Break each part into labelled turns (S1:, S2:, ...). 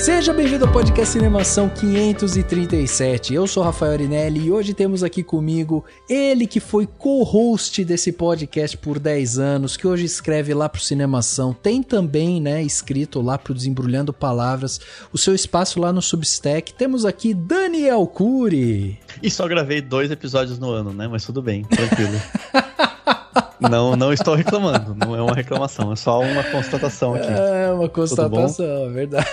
S1: Seja bem-vindo ao podcast Cinemação 537. Eu sou Rafael Arinelli e hoje temos aqui comigo ele que foi co-host desse podcast por 10 anos, que hoje escreve lá pro Cinemação. Tem também, né, escrito lá pro Desembrulhando Palavras, o seu espaço lá no Substack. Temos aqui Daniel Cury.
S2: E só gravei 2 episódios no ano, né? Mas tudo bem, tranquilo. Não estou reclamando, não é uma reclamação, é só uma constatação aqui.
S1: É uma constatação, é verdade.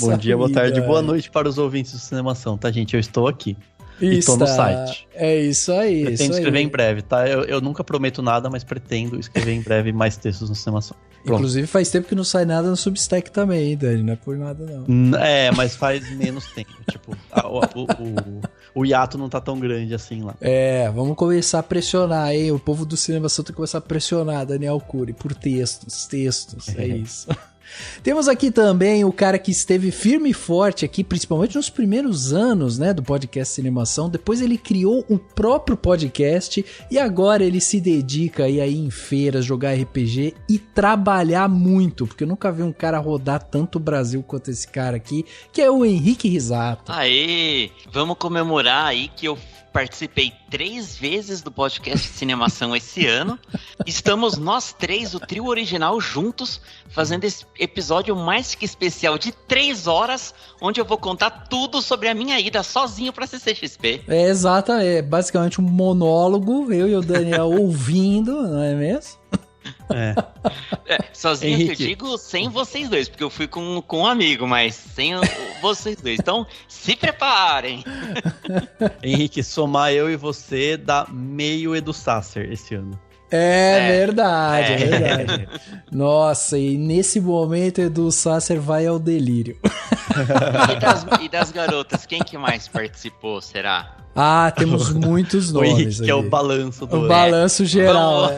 S2: Bom dia, boa tarde, boa noite para os ouvintes do Cinemação, tá, gente? Eu estou aqui. Estou no site.
S1: É isso aí.
S2: Pretendo escrever em breve, tá? Eu nunca prometo nada, mas pretendo escrever em breve mais textos no Cinemação. Pronto.
S1: Inclusive faz tempo que não sai nada no Substack também, Dani, não é por nada não.
S2: É, mas faz menos tempo, tipo, o hiato não tá tão grande assim lá.
S1: É, vamos começar a pressionar, hein? O povo do Cinemação tem que começar a pressionar Daniel Cury por textos, é isso. Temos aqui também o cara que esteve firme e forte aqui, principalmente nos primeiros anos, né, do podcast Cinemação. Depois ele criou o próprio podcast e agora ele se dedica aí em feiras, jogar RPG e trabalhar muito, porque eu nunca vi um cara rodar tanto o Brasil quanto esse cara aqui, que é o Henrique Risato.
S3: Aê, vamos comemorar aí que eu participei 3 vezes do podcast Cinemação esse ano. Estamos nós 3, o trio original, juntos, fazendo esse episódio mais que especial de 3 horas, onde eu vou contar tudo sobre a minha ida sozinho pra CCXP.
S1: É, exato, é basicamente um monólogo, eu e o Daniel ouvindo, não é mesmo?
S3: Sozinho, Henrique, que eu digo sem vocês dois, porque eu fui com um amigo, mas sem vocês dois. Então, se preparem.
S2: Henrique, somar eu e você dá meio Edu Sasser esse ano.
S1: É verdade. Nossa, e nesse momento Edu Sasser vai ao delírio.
S3: E das garotas, quem que mais participou, será?
S1: Ah, temos muitos nomes.
S2: O Henrique, que é o balanço do...
S1: O balanço geral.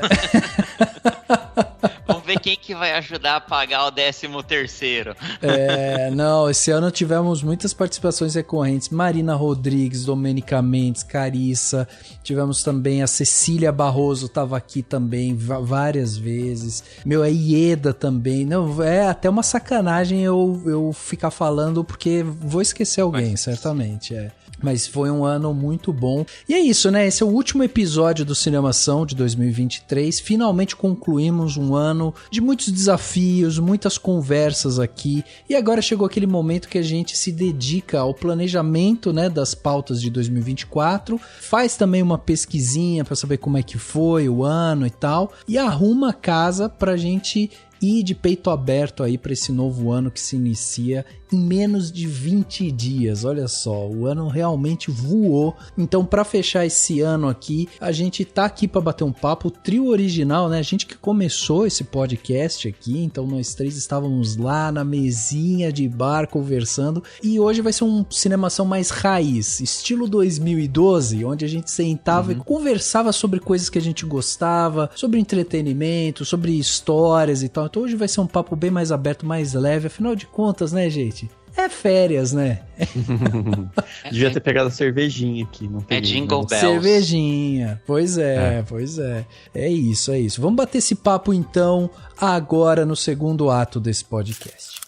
S3: Vamos ver quem que vai ajudar a pagar o 13º.
S1: Não, esse ano tivemos muitas participações recorrentes. Marina Rodrigues, Domênica Mendes, Carissa. Tivemos também a Cecília Barroso, tava aqui também várias vezes. A Ieda também. Não, é até uma sacanagem eu ficar falando, porque vou esquecer alguém, certamente, Mas foi um ano muito bom. E é isso, né? Esse é o último episódio do Cinemação de 2023. Finalmente concluímos um ano de muitos desafios, muitas conversas aqui. E agora chegou aquele momento que a gente se dedica ao planejamento, né, das pautas de 2024. Faz também uma pesquisinha para saber como é que foi o ano e tal. E arruma a casa pra gente ir de peito aberto aí para esse novo ano que se inicia em menos de 20 dias. Olha só, o ano realmente voou. Então, para fechar esse ano aqui, a gente tá aqui para bater um papo. O trio original, né? A gente que começou esse podcast aqui, então nós 3 estávamos lá na mesinha de bar conversando. E hoje vai ser um Cinemação mais raiz, estilo 2012, onde a gente sentava e conversava sobre coisas que a gente gostava, sobre entretenimento, sobre histórias e tal. Então hoje vai ser um papo bem mais aberto, mais leve. Afinal de contas, né, gente? É férias, né?
S2: Devia ter pegado a cervejinha aqui. Não peguei,
S3: Jingle Bells.
S1: Cervejinha. Pois é. É isso. Vamos bater esse papo, então, agora no segundo ato desse podcast.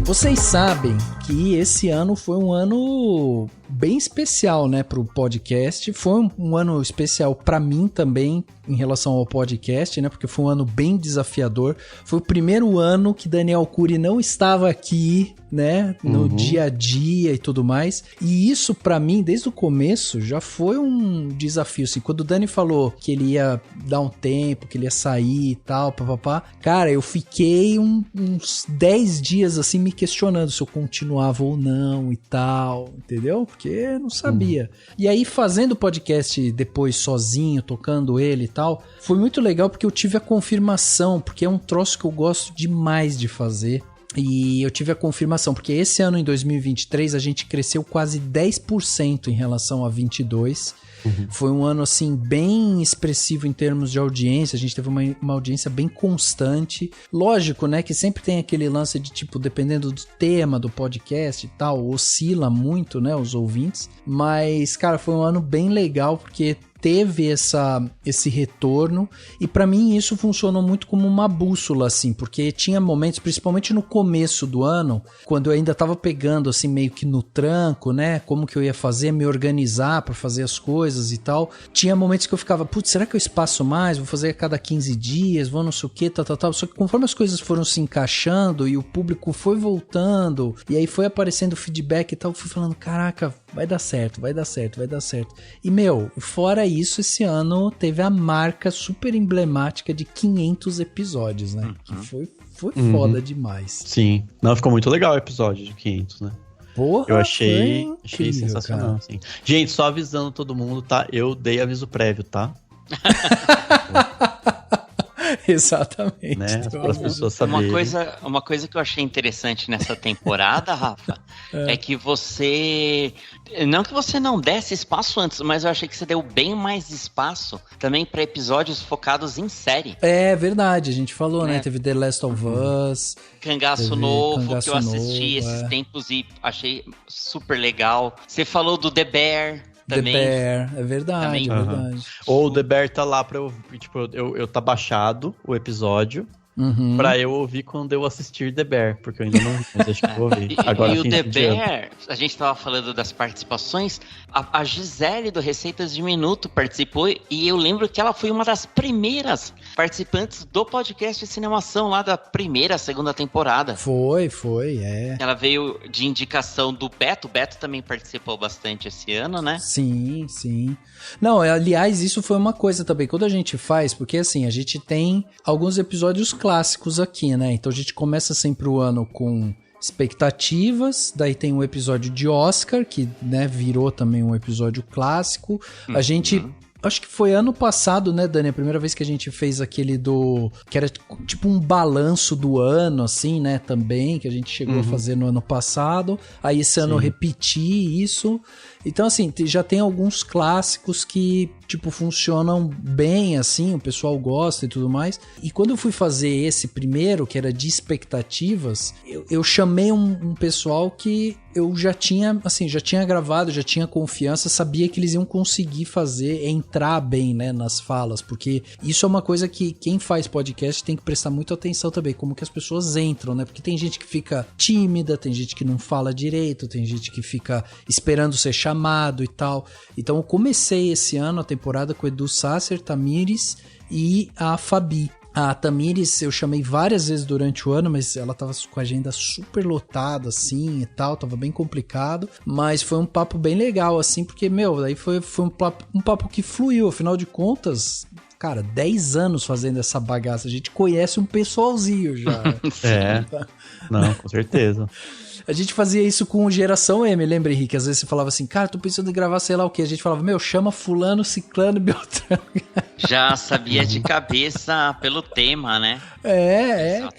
S1: Vocês sabem que esse ano foi um ano bem especial, né, pro podcast. Foi um ano especial pra mim também, em relação ao podcast, né, porque foi um ano bem desafiador. Foi o primeiro ano que Daniel Cury não estava aqui, né, no dia a dia e tudo mais. E isso pra mim, desde o começo, já foi um desafio, assim. Quando o Dani falou que ele ia dar um tempo, que ele ia sair e tal, papapá, cara, eu fiquei uns 10 dias, assim, me questionando se eu continuava ou não e tal, entendeu? Porque eu não sabia. E aí, fazendo o podcast depois sozinho, tocando ele e tal, foi muito legal porque eu tive a confirmação, porque é um troço que eu gosto demais de fazer. E eu tive a confirmação, porque esse ano, em 2023, a gente cresceu quase 10% em relação a 22. Foi um ano, assim, bem expressivo em termos de audiência. A gente teve uma audiência bem constante. Lógico, né, que sempre tem aquele lance de, tipo, dependendo do tema do podcast e tal, oscila muito, né, os ouvintes. Mas, cara, foi um ano bem legal, porque teve esse retorno, e pra mim isso funcionou muito como uma bússola, assim, porque tinha momentos, principalmente no começo do ano, quando eu ainda tava pegando, assim, meio que no tranco, né, como que eu ia fazer, me organizar pra fazer as coisas e tal, tinha momentos que eu ficava, putz, será que eu espaço mais? Vou fazer a cada 15 dias, vou não sei o que, tal, só que conforme as coisas foram se encaixando e o público foi voltando, e aí foi aparecendo feedback e tal, eu fui falando, caraca, vai dar certo. E, meu, fora isso, esse ano teve a marca super emblemática de 500 episódios, né? Que foi foda demais.
S2: Sim. Não, ficou muito legal o episódio de 500, né?
S1: Porra,
S2: eu achei
S1: incrível,
S2: sensacional, assim. Gente, só avisando todo mundo, tá? Eu dei aviso prévio, tá?
S1: Exatamente.
S2: Né? Para as pessoas saberem.
S3: Uma coisa que eu achei interessante nessa temporada, Rafa, é que você... Não que você não desse espaço antes, mas eu achei que você deu bem mais espaço também para episódios focados em série.
S1: É verdade, a gente falou, né? Teve The Last of Us.
S3: Cangaço Novo, que eu assisti esses tempos e achei super legal. Você falou do The Bear. Também.
S1: The Bear, é verdade, é verdade.
S2: Ou o The Bear tá lá pra eu, tipo, eu tá baixado o episódio pra eu ouvir quando eu assistir The Bear, porque eu ainda não vi, mas acho que eu vou ouvir. Agora,
S3: e o The Bear, a gente tava falando das participações, a Gisele do Receitas de Minuto participou e eu lembro que ela foi uma das primeiras participantes do podcast de Cinemação lá da segunda temporada.
S1: Foi, é.
S3: Ela veio de indicação do Beto, o Beto também participou bastante esse ano, né?
S1: Sim. Não, aliás, isso foi uma coisa também, quando a gente faz, porque assim, a gente tem alguns episódios clássicos aqui, né? Então a gente começa sempre o ano com expectativas, daí tem um episódio de Oscar, que, né, virou também um episódio clássico. A gente... Acho que foi ano passado, né, Dani? A primeira vez que a gente fez aquele que era tipo um balanço do ano, assim, né? Também, que a gente chegou a fazer no ano passado. Aí esse ano eu repeti isso. Então, assim, já tem alguns clássicos que, tipo, funcionam bem, assim, o pessoal gosta e tudo mais. E quando eu fui fazer esse primeiro, que era de expectativas, eu chamei um pessoal que eu já tinha gravado, já tinha confiança, sabia que eles iam conseguir entrar bem, né, nas falas, porque isso é uma coisa que quem faz podcast tem que prestar muita atenção também, como que as pessoas entram, né, porque tem gente que fica tímida, tem gente que não fala direito, tem gente que fica esperando ser chamado e tal. Então eu comecei esse ano a temporada com o Edu Sasser, Tamires e a Fabi. A Tamires eu chamei várias vezes durante o ano, mas ela tava com a agenda super lotada, assim, e tal, tava bem complicado, mas foi um papo bem legal, assim, porque, meu, daí foi um papo que fluiu, afinal de contas, cara, 10 anos fazendo essa bagaça, a gente conhece um pessoalzinho já.
S2: Não, com certeza.
S1: A gente fazia isso com Geração M, lembra, Henrique? Às vezes você falava assim, cara, tô pensando em gravar sei lá o quê. A gente falava, meu, chama fulano, ciclano, beltrano.
S3: Já sabia de cabeça pelo tema, né?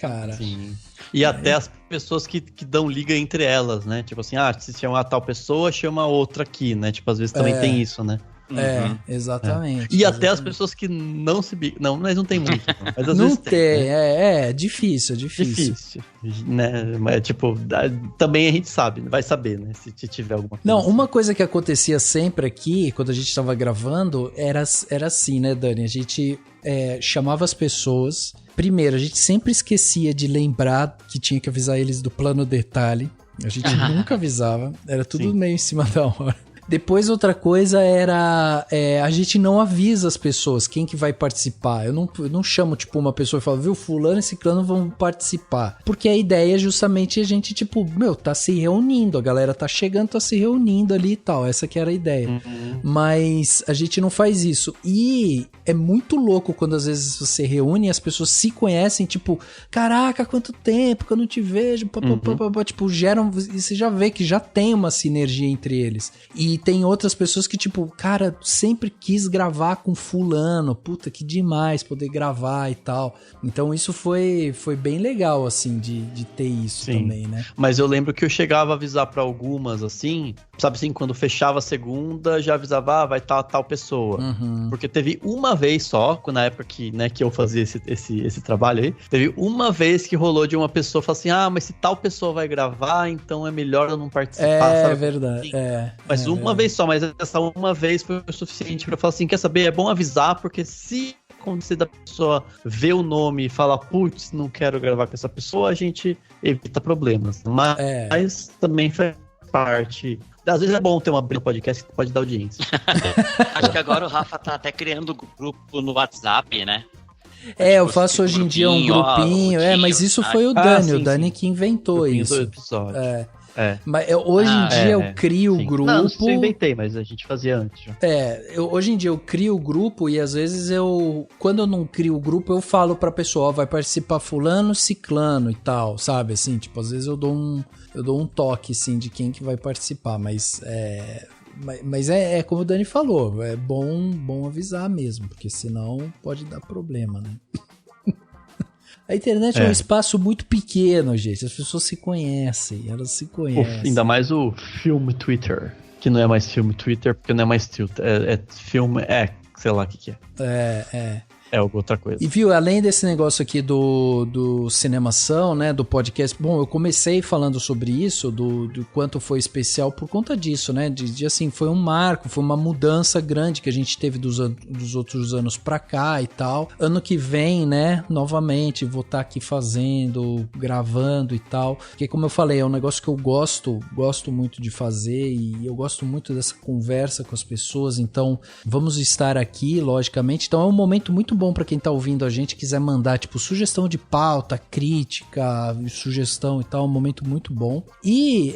S1: Cara.
S2: Sim. E até as pessoas que dão liga entre elas, né? Tipo assim, se chama tal pessoa, chama outra aqui, né? Tipo, às vezes também tem isso, né?
S1: Exatamente.
S2: E até as pessoas que não se... Não, mas não tem muito. Não. Mas às vezes
S1: tem,
S2: né?
S1: Difícil.
S2: Difícil, né? Mas, tipo, também a gente sabe, vai saber, né? Se tiver alguma coisa.
S1: Não,
S2: assim.
S1: uma coisa que acontecia sempre aqui, quando a gente tava gravando, era assim, né, Dani? A gente chamava as pessoas. Primeiro, a gente sempre esquecia de lembrar que tinha que avisar eles do plano detalhe. A gente nunca avisava. Era tudo meio em cima da hora. Depois, outra coisa era... a gente não avisa as pessoas quem que vai participar. Eu não chamo, tipo, uma pessoa e falo, viu, fulano e ciclano vão participar. Porque a ideia é justamente a gente, tipo, meu, tá se reunindo. A galera tá chegando, tá se reunindo ali e tal. Essa que era a ideia. Mas a gente não faz isso. E é muito louco quando, às vezes, você reúne e as pessoas se conhecem, tipo, caraca, quanto tempo que eu não te vejo. Tipo, geram... E você já vê que já tem uma sinergia entre eles. E E tem outras pessoas que, tipo, cara, sempre quis gravar com fulano. Puta, que demais poder gravar e tal. Então isso foi bem legal, assim, de ter isso também, né?
S2: Mas eu lembro que eu chegava a avisar pra algumas, assim, sabe assim, quando fechava a segunda, já avisava, vai estar tal pessoa. Porque teve uma vez só, na época que eu fazia esse trabalho aí, teve uma vez que rolou de uma pessoa falar assim, mas se tal pessoa vai gravar, então é melhor eu não participar, sabe?
S1: É verdade,
S2: Mas uma vez só, mas essa uma vez foi o suficiente pra falar assim, quer saber, é bom avisar, porque se acontecer da pessoa ver o nome e falar, putz, não quero gravar com essa pessoa, a gente evita problemas. Mas também faz parte. Às vezes é bom ter uma podcast que pode dar audiência.
S3: Acho que agora o Rafa tá até criando grupo no WhatsApp, né?
S1: Eu faço hoje em dia um grupinho, mas isso foi o Dani, o Dani que inventou isso.
S2: Do episódio.
S1: Mas hoje em dia eu crio o grupo.
S2: Não, isso eu inventei, mas a gente fazia antes.
S1: Hoje em dia eu crio o grupo e às vezes quando eu não crio o grupo, eu falo pra pessoa, vai participar fulano, ciclano e tal, sabe? Assim, tipo, às vezes eu dou um toque, assim, de quem que vai participar, mas é como o Dani falou, é bom avisar mesmo, porque senão pode dar problema, né? A internet é um espaço muito pequeno, gente. As pessoas se conhecem, elas se conhecem.
S2: Ainda mais o filme Twitter, que não é mais filme Twitter, porque não é mais Twitter, é filme, sei lá o que é. É outra coisa.
S1: E viu, além desse negócio aqui do Cinemação, né, do podcast, bom, eu comecei falando sobre isso, do quanto foi especial por conta disso, né, de assim, foi um marco, foi uma mudança grande que a gente teve dos outros anos pra cá e tal. Ano que vem, né, novamente, vou estar aqui fazendo, gravando e tal, porque como eu falei, é um negócio que eu gosto muito de fazer e eu gosto muito dessa conversa com as pessoas, então vamos estar aqui, logicamente, então é um momento muito bom pra quem tá ouvindo a gente, quiser mandar, tipo, sugestão de pauta, crítica, sugestão e tal, um momento muito bom. E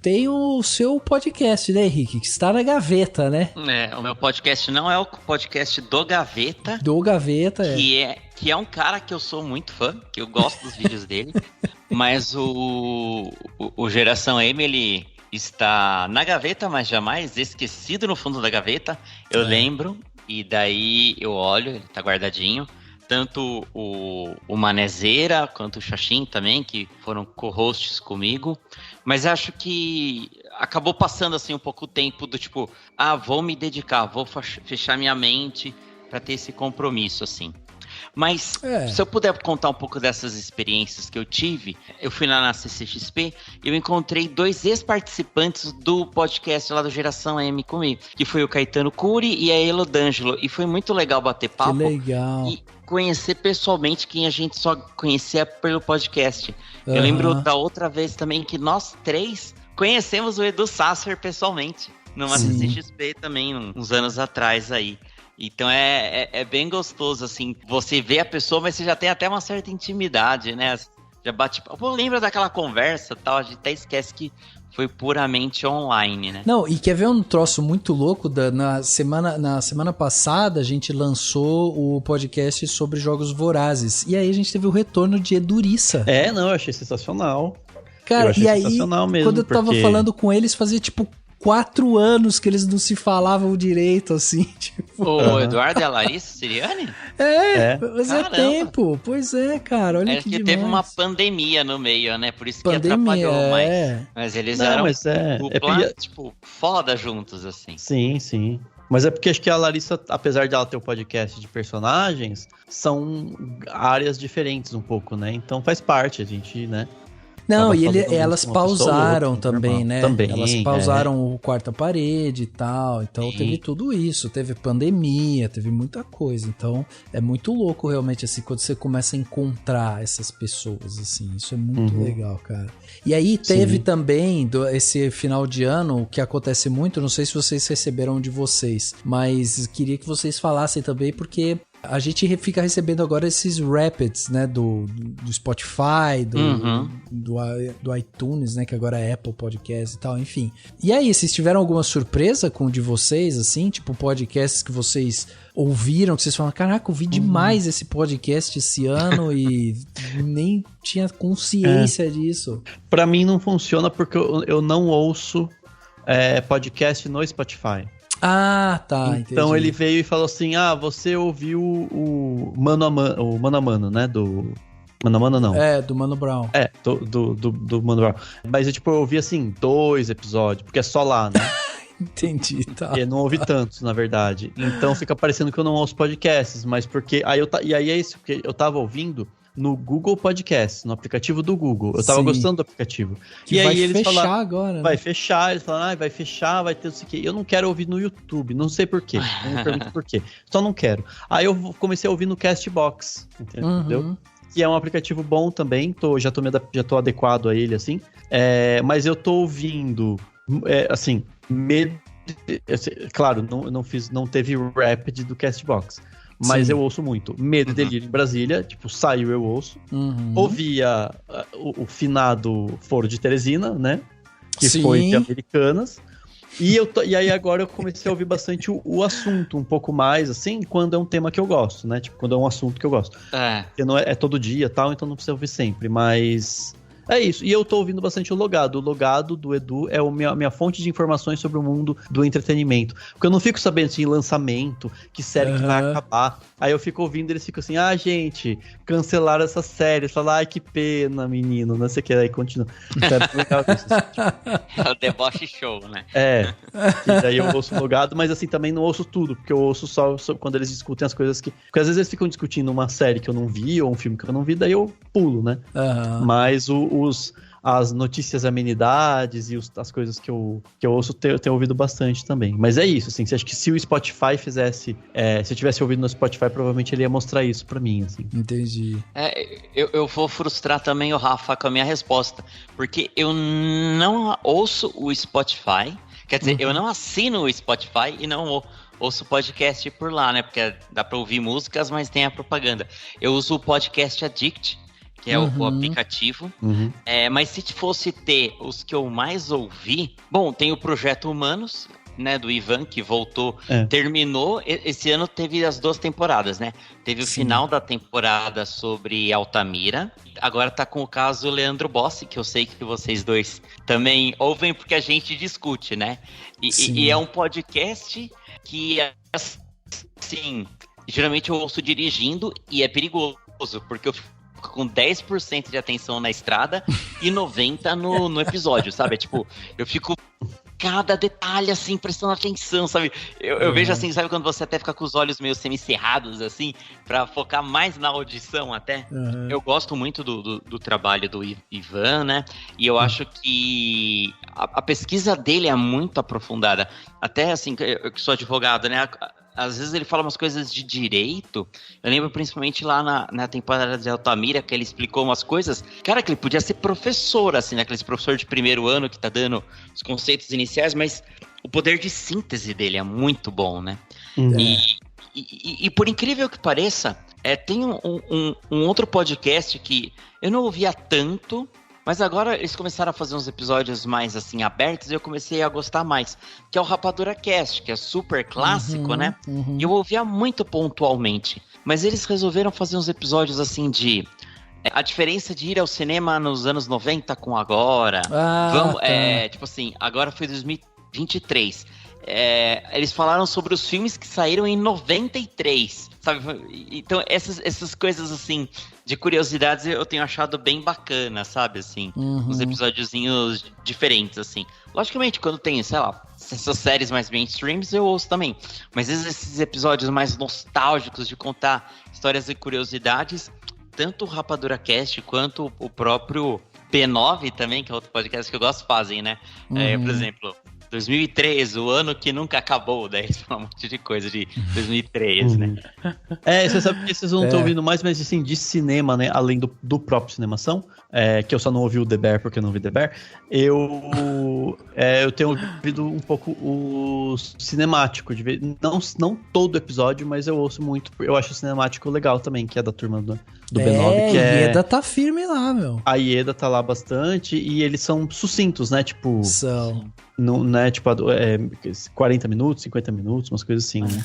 S1: tem o seu podcast, né, Henrique, que está na gaveta, né?
S3: O meu podcast não é o podcast do Gaveta.
S1: Do Gaveta,
S3: que é um cara que eu sou muito fã, que eu gosto dos vídeos dele, mas o Geração M, ele está na gaveta, mas jamais esquecido no fundo da gaveta. Eu lembro. E daí eu olho, ele tá guardadinho. Tanto o Manezeira quanto o Xaxim também, que foram co-hosts comigo. Mas acho que acabou passando assim um pouco o tempo do tipo, vou me dedicar, vou fechar minha mente pra ter esse compromisso, assim. Mas se eu puder contar um pouco dessas experiências que eu tive, eu fui lá na CCXP e eu encontrei 2 ex-participantes do podcast lá do Geração M comigo, que foi o Caetano Cury e a Elo D'Angelo, e foi muito legal bater papo.
S1: Que legal.
S3: E conhecer pessoalmente quem a gente só conhecia pelo podcast. Eu lembro da outra vez também que nós 3 conhecemos o Edu Sasser pessoalmente, numa CCXP também, uns anos atrás aí. Então é bem gostoso, assim, você vê a pessoa, mas você já tem até uma certa intimidade, né? Já bate... lembra daquela conversa e tal, a gente até esquece que foi puramente online, né?
S1: Não, e quer ver um troço muito louco? Na semana passada a gente lançou o podcast sobre jogos vorazes, e aí a gente teve o retorno de Eduriça.
S2: Eu achei sensacional.
S1: Cara, e aí, quando eu tava falando com eles, fazia tipo 4 anos que eles não se falavam direito, assim, tipo...
S3: O Eduardo e a Larissa Siriani?
S1: Mas é tempo. Pois é, cara, olha que demais.
S3: Teve uma pandemia no meio, né? Por isso que atrapalhou, mas eles eram dupla, tipo, foda juntos, assim.
S2: Sim. Mas é porque acho que a Larissa, apesar de ela ter um podcast de personagens, são áreas diferentes um pouco, né? Então faz parte, a gente, né?
S1: Não, e elas pausaram
S2: outra,
S1: também, né?
S2: Também,
S1: elas pausaram o Quarta Parede e tal. Então teve tudo isso. Teve pandemia, teve muita coisa. Então é muito louco realmente, assim, quando você começa a encontrar essas pessoas, assim. Isso é muito legal, cara. E aí teve também, esse final de ano, o que acontece muito, não sei se vocês receberam de vocês, mas queria que vocês falassem também, porque... a gente fica recebendo agora esses Rapids, né, do Spotify, do iTunes, né, que agora é Apple Podcast e tal, enfim. E aí, vocês tiveram alguma surpresa com o de vocês, assim, tipo podcasts que vocês ouviram, que vocês falam, caraca, ouvi demais esse podcast esse ano e nem tinha consciência disso.
S2: Pra mim não funciona porque eu não ouço podcast no Spotify.
S1: Ah, tá,
S2: então
S1: entendi.
S2: ele veio e falou assim, você ouviu o Mano a Mano, né, do... Mano a Mano não.
S1: Do Mano Brown.
S2: Do Mano Brown. Mas eu ouvi assim, 2 episódios, porque é só lá, né?
S1: Entendi, tá.
S2: Eu não ouvi tantos, na verdade. Então fica parecendo que eu não ouço podcasts, mas porque... E aí é isso, porque eu tava ouvindo no Google Podcasts, no aplicativo do Google. Eu tava gostando do aplicativo.
S1: Que
S2: e
S1: vai
S2: aí eles
S1: fechar
S2: falaram,
S1: agora.
S2: Vai fechar, eles falaram, vai fechar, vai ter não sei o quê. Eu não quero ouvir no YouTube, não sei por quê. Não me pergunto por quê. Só não quero. Aí eu comecei a ouvir no Castbox, entendeu? Que é um aplicativo bom também, já tô adequado a ele, assim. Mas eu tô ouvindo, assim, claro, não teve Rapid do Castbox. Mas eu ouço muito. Medo e Delírio em Brasília, tipo, saiu, eu ouço. Ouvia o finado Foro de Teresina, né? Que foi de Americanas. E aí agora eu comecei a ouvir bastante o assunto, um pouco mais, assim, quando é um tema que eu gosto, né? Tipo, quando é um assunto que eu gosto. Porque não é todo dia e tal, então não precisa ouvir sempre, mas... É isso, e eu tô ouvindo bastante o Logado. O Logado do Edu é a minha fonte de informações sobre o mundo do entretenimento. Porque eu não fico sabendo, assim, lançamento, que série que vai acabar. Aí eu fico ouvindo e eles ficam assim, gente, cancelaram essa série. Eu falo, ai, que pena, menino, não sei o que. Aí continua. Então, é legal isso.
S3: É o deboche show, né?
S2: E daí eu ouço o Logado, mas assim, também não ouço tudo, porque eu ouço só quando eles discutem as coisas que... Porque às vezes eles ficam discutindo uma série que eu não vi, ou um filme que eu não vi, daí eu pulo, né? Mas as notícias, amenidades e as coisas que eu ouço, eu tenho ouvido bastante também. Mas é isso, assim, você acha que se o Spotify fizesse... se eu tivesse ouvido no Spotify, provavelmente ele ia mostrar isso pra mim, assim.
S1: Entendi.
S3: Eu vou frustrar também o Rafa com a minha resposta, porque eu não ouço o Spotify, quer dizer, eu não assino o Spotify e não ouço podcast por lá, né? Porque dá pra ouvir músicas, mas tem a propaganda. Eu uso o Podcast Addict, que é o aplicativo. Mas se fosse ter os que eu mais ouvi... Bom, tem o Projeto Humanos, né, do Ivan, que voltou, terminou. Esse ano teve as 2 temporadas, né? Teve o final da temporada sobre Altamira. Agora tá com o caso Leandro Bossi, que eu sei que vocês dois também ouvem, porque a gente discute, né? E é um podcast que, assim, geralmente eu ouço dirigindo e é perigoso, porque eu fico com 10% de atenção na estrada e 90% no episódio, sabe? Tipo, eu fico cada detalhe, assim, prestando atenção, sabe? Eu vejo assim, sabe quando você até fica com os olhos meio semicerrados, assim, pra focar mais na audição até? Eu gosto muito do trabalho do Ivan, né? E eu acho que a pesquisa dele é muito aprofundada. Até, assim, eu que sou advogado, né? Às vezes ele fala umas coisas de direito. Eu lembro principalmente lá na temporada de Altamira, que ele explicou umas coisas. Cara, que ele podia ser professor, assim, né? Aquele professor de primeiro ano que tá dando os conceitos iniciais, mas o poder de síntese dele é muito bom, né? E por incrível que pareça, tem um outro podcast que eu não ouvia tanto, mas agora eles começaram a fazer uns episódios mais, assim, abertos e eu comecei a gostar mais. Que é o Rapadura Cast, que é super clássico, né? E eu ouvia muito pontualmente. Mas eles resolveram fazer uns episódios, assim, de... a diferença de ir ao cinema nos anos 90 com agora. Tipo assim, agora foi 2023. Eles falaram sobre os filmes que saíram em 93, sabe? Então, essas coisas, assim, de curiosidades eu tenho achado bem bacana, sabe? Assim, uns episódiozinhos diferentes, assim. Logicamente, quando tem, sei lá, essas séries mais mainstreams, eu ouço também. Mas esses episódios mais nostálgicos de contar histórias e curiosidades, tanto o Rapadura Cast quanto o próprio P9 também, que é outro podcast que eu gosto, fazem, né? Por exemplo... 2003, o ano que nunca acabou, daí eles falam um monte de coisa de 2003, né?
S2: Você sabe que vocês não estão ouvindo mais, mas assim, de cinema, né? Além do próprio Cinemação, que eu só não ouvi o The Bear porque eu não vi The Bear, eu tenho ouvido um pouco o cinemático, não todo episódio, mas eu ouço muito, eu acho o cinemático legal também, que é da turma do B9, que
S1: a Ieda tá firme lá, meu.
S2: A Ieda tá lá bastante e eles são sucintos, né? Tipo...
S1: São...
S2: Não, né, tipo, 40 minutos, 50 minutos, umas coisas assim, né?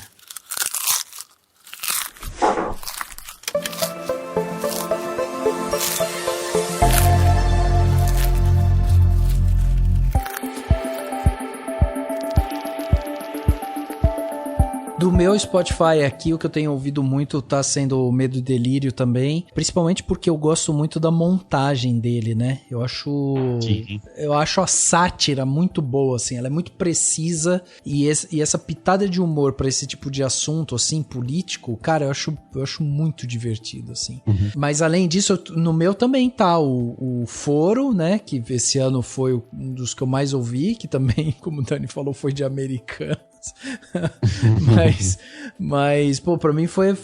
S1: Do meu Spotify aqui, o que eu tenho ouvido muito tá sendo o Medo e Delírio também, principalmente porque eu gosto muito da montagem dele, né? Eu acho a sátira muito boa, assim, ela é muito precisa e essa pitada de humor pra esse tipo de assunto, assim, político, cara, eu acho muito divertido, assim. Uhum. Mas além disso, no meu também tá o Foro, né? Que esse ano foi um dos que eu mais ouvi, que também, como o Dani falou, foi de Americanas. mas, pô, pra mim foi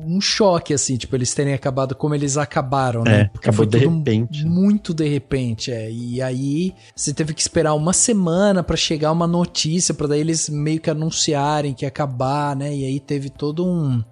S1: um choque, assim, tipo, eles terem acabado como eles acabaram, né? Porque
S2: acabou
S1: foi
S2: de repente.
S1: Muito de repente, e aí você teve que esperar uma semana pra chegar uma notícia, pra daí eles meio que anunciarem que ia acabar, né? E aí teve todo um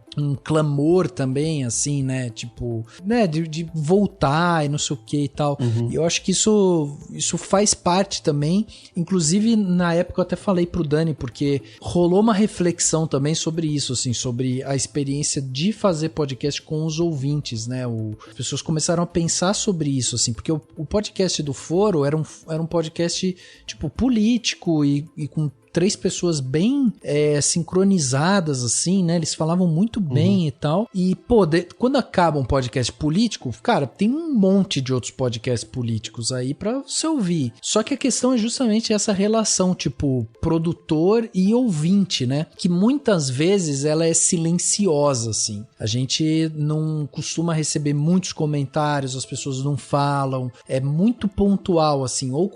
S1: clamor também, assim, né, tipo, né, de voltar e não sei o que e tal. Uhum. E eu acho que isso faz parte também, inclusive na época eu até falei pro Dani, porque rolou uma reflexão também sobre isso, assim, sobre a experiência de fazer podcast com os ouvintes, né, as pessoas começaram a pensar sobre isso, assim, porque o podcast do Foro era um podcast, tipo, político e com 3 pessoas bem sincronizadas, assim, né? Eles falavam muito bem e tal. E, pô, quando acaba um podcast político, cara, tem um monte de outros podcasts políticos aí pra você ouvir. Só que a questão é justamente essa relação, tipo, produtor e ouvinte, né? Que muitas vezes ela é silenciosa, assim. A gente não costuma receber muitos comentários, as pessoas não falam. É muito pontual, assim. Ou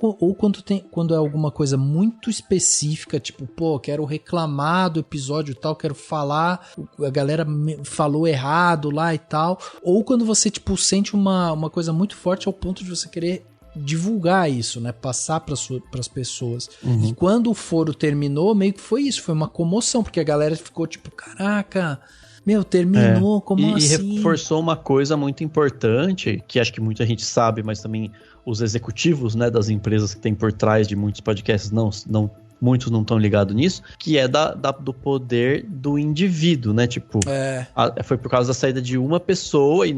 S1: quando é alguma coisa muito específica, tipo, pô, quero reclamar do episódio e tal, quero falar, a galera falou errado lá e tal, ou quando você, tipo, sente uma coisa muito forte ao ponto de você querer divulgar isso, né, passar pras pessoas. Uhum. E quando o Foro terminou, meio que foi isso, foi uma comoção, porque a galera ficou tipo, caraca, meu, terminou, como assim?
S2: E reforçou uma coisa muito importante, que acho que muita gente sabe, mas também os executivos, né, das empresas que tem por trás de muitos podcasts muitos não estão ligados nisso, que é do poder do indivíduo, né? Tipo, foi por causa da saída de uma pessoa, e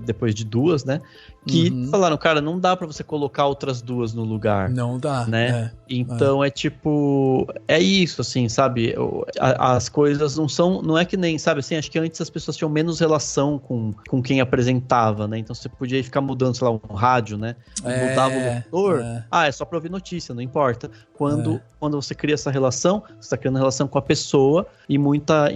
S2: depois de 2, né? Que falaram, cara, não dá pra você colocar outras 2 no lugar.
S1: Não dá,
S2: né? Então é tipo, é isso, assim, sabe? As coisas não é que nem, sabe, assim, acho que antes as pessoas tinham menos relação com quem apresentava, né? Então você podia ficar mudando, sei lá, um rádio, né? Mudava o locutor, é só pra ouvir notícia, não importa. Quando você cria essa relação, você está criando relação com a pessoa, e muita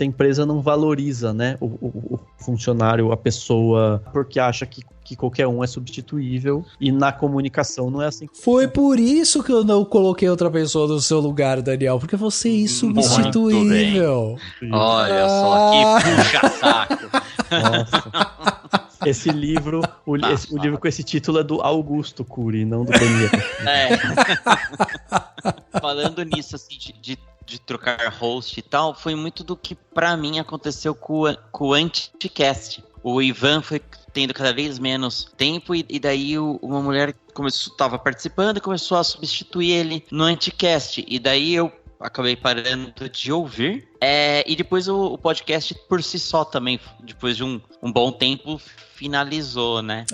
S2: empresa não valoriza, né, o funcionário, a pessoa, porque acha que qualquer um é substituível, e na comunicação não é assim.
S1: Foi por isso que eu não coloquei outra pessoa no seu lugar, Daniel, porque você é insubstituível.
S3: Olha só, que puxa-saco.
S2: Nossa. Esse livro, o livro com esse título é do Augusto Cury, não do Daniel.
S3: Falando nisso, assim, de trocar host e tal, foi muito do que pra mim aconteceu com o Anticast. O Ivan foi tendo cada vez menos tempo, e daí uma mulher estava participando e começou a substituir ele no Anticast. E daí eu acabei parando de ouvir. E depois o podcast por si só também, depois de um bom tempo, finalizou, né?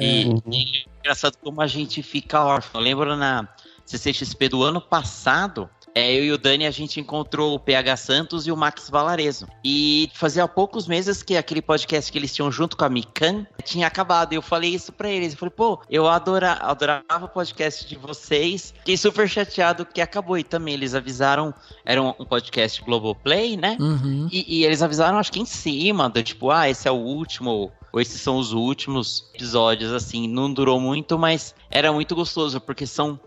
S3: E é engraçado como a gente fica órfão. Eu lembro na CCXP do ano passado, eu e o Dani, a gente encontrou o PH Santos e o Max Valarezo. E fazia poucos meses que aquele podcast que eles tinham junto com a Mikan tinha acabado. E eu falei isso pra eles. Eu falei, pô, eu adorava o podcast de vocês. Fiquei super chateado que acabou. E também eles avisaram, era um podcast Globoplay, né? Uhum. E eles avisaram, acho que em cima, do tipo, esse é o último, ou esses são os últimos episódios, assim. Não durou muito, mas era muito gostoso, porque são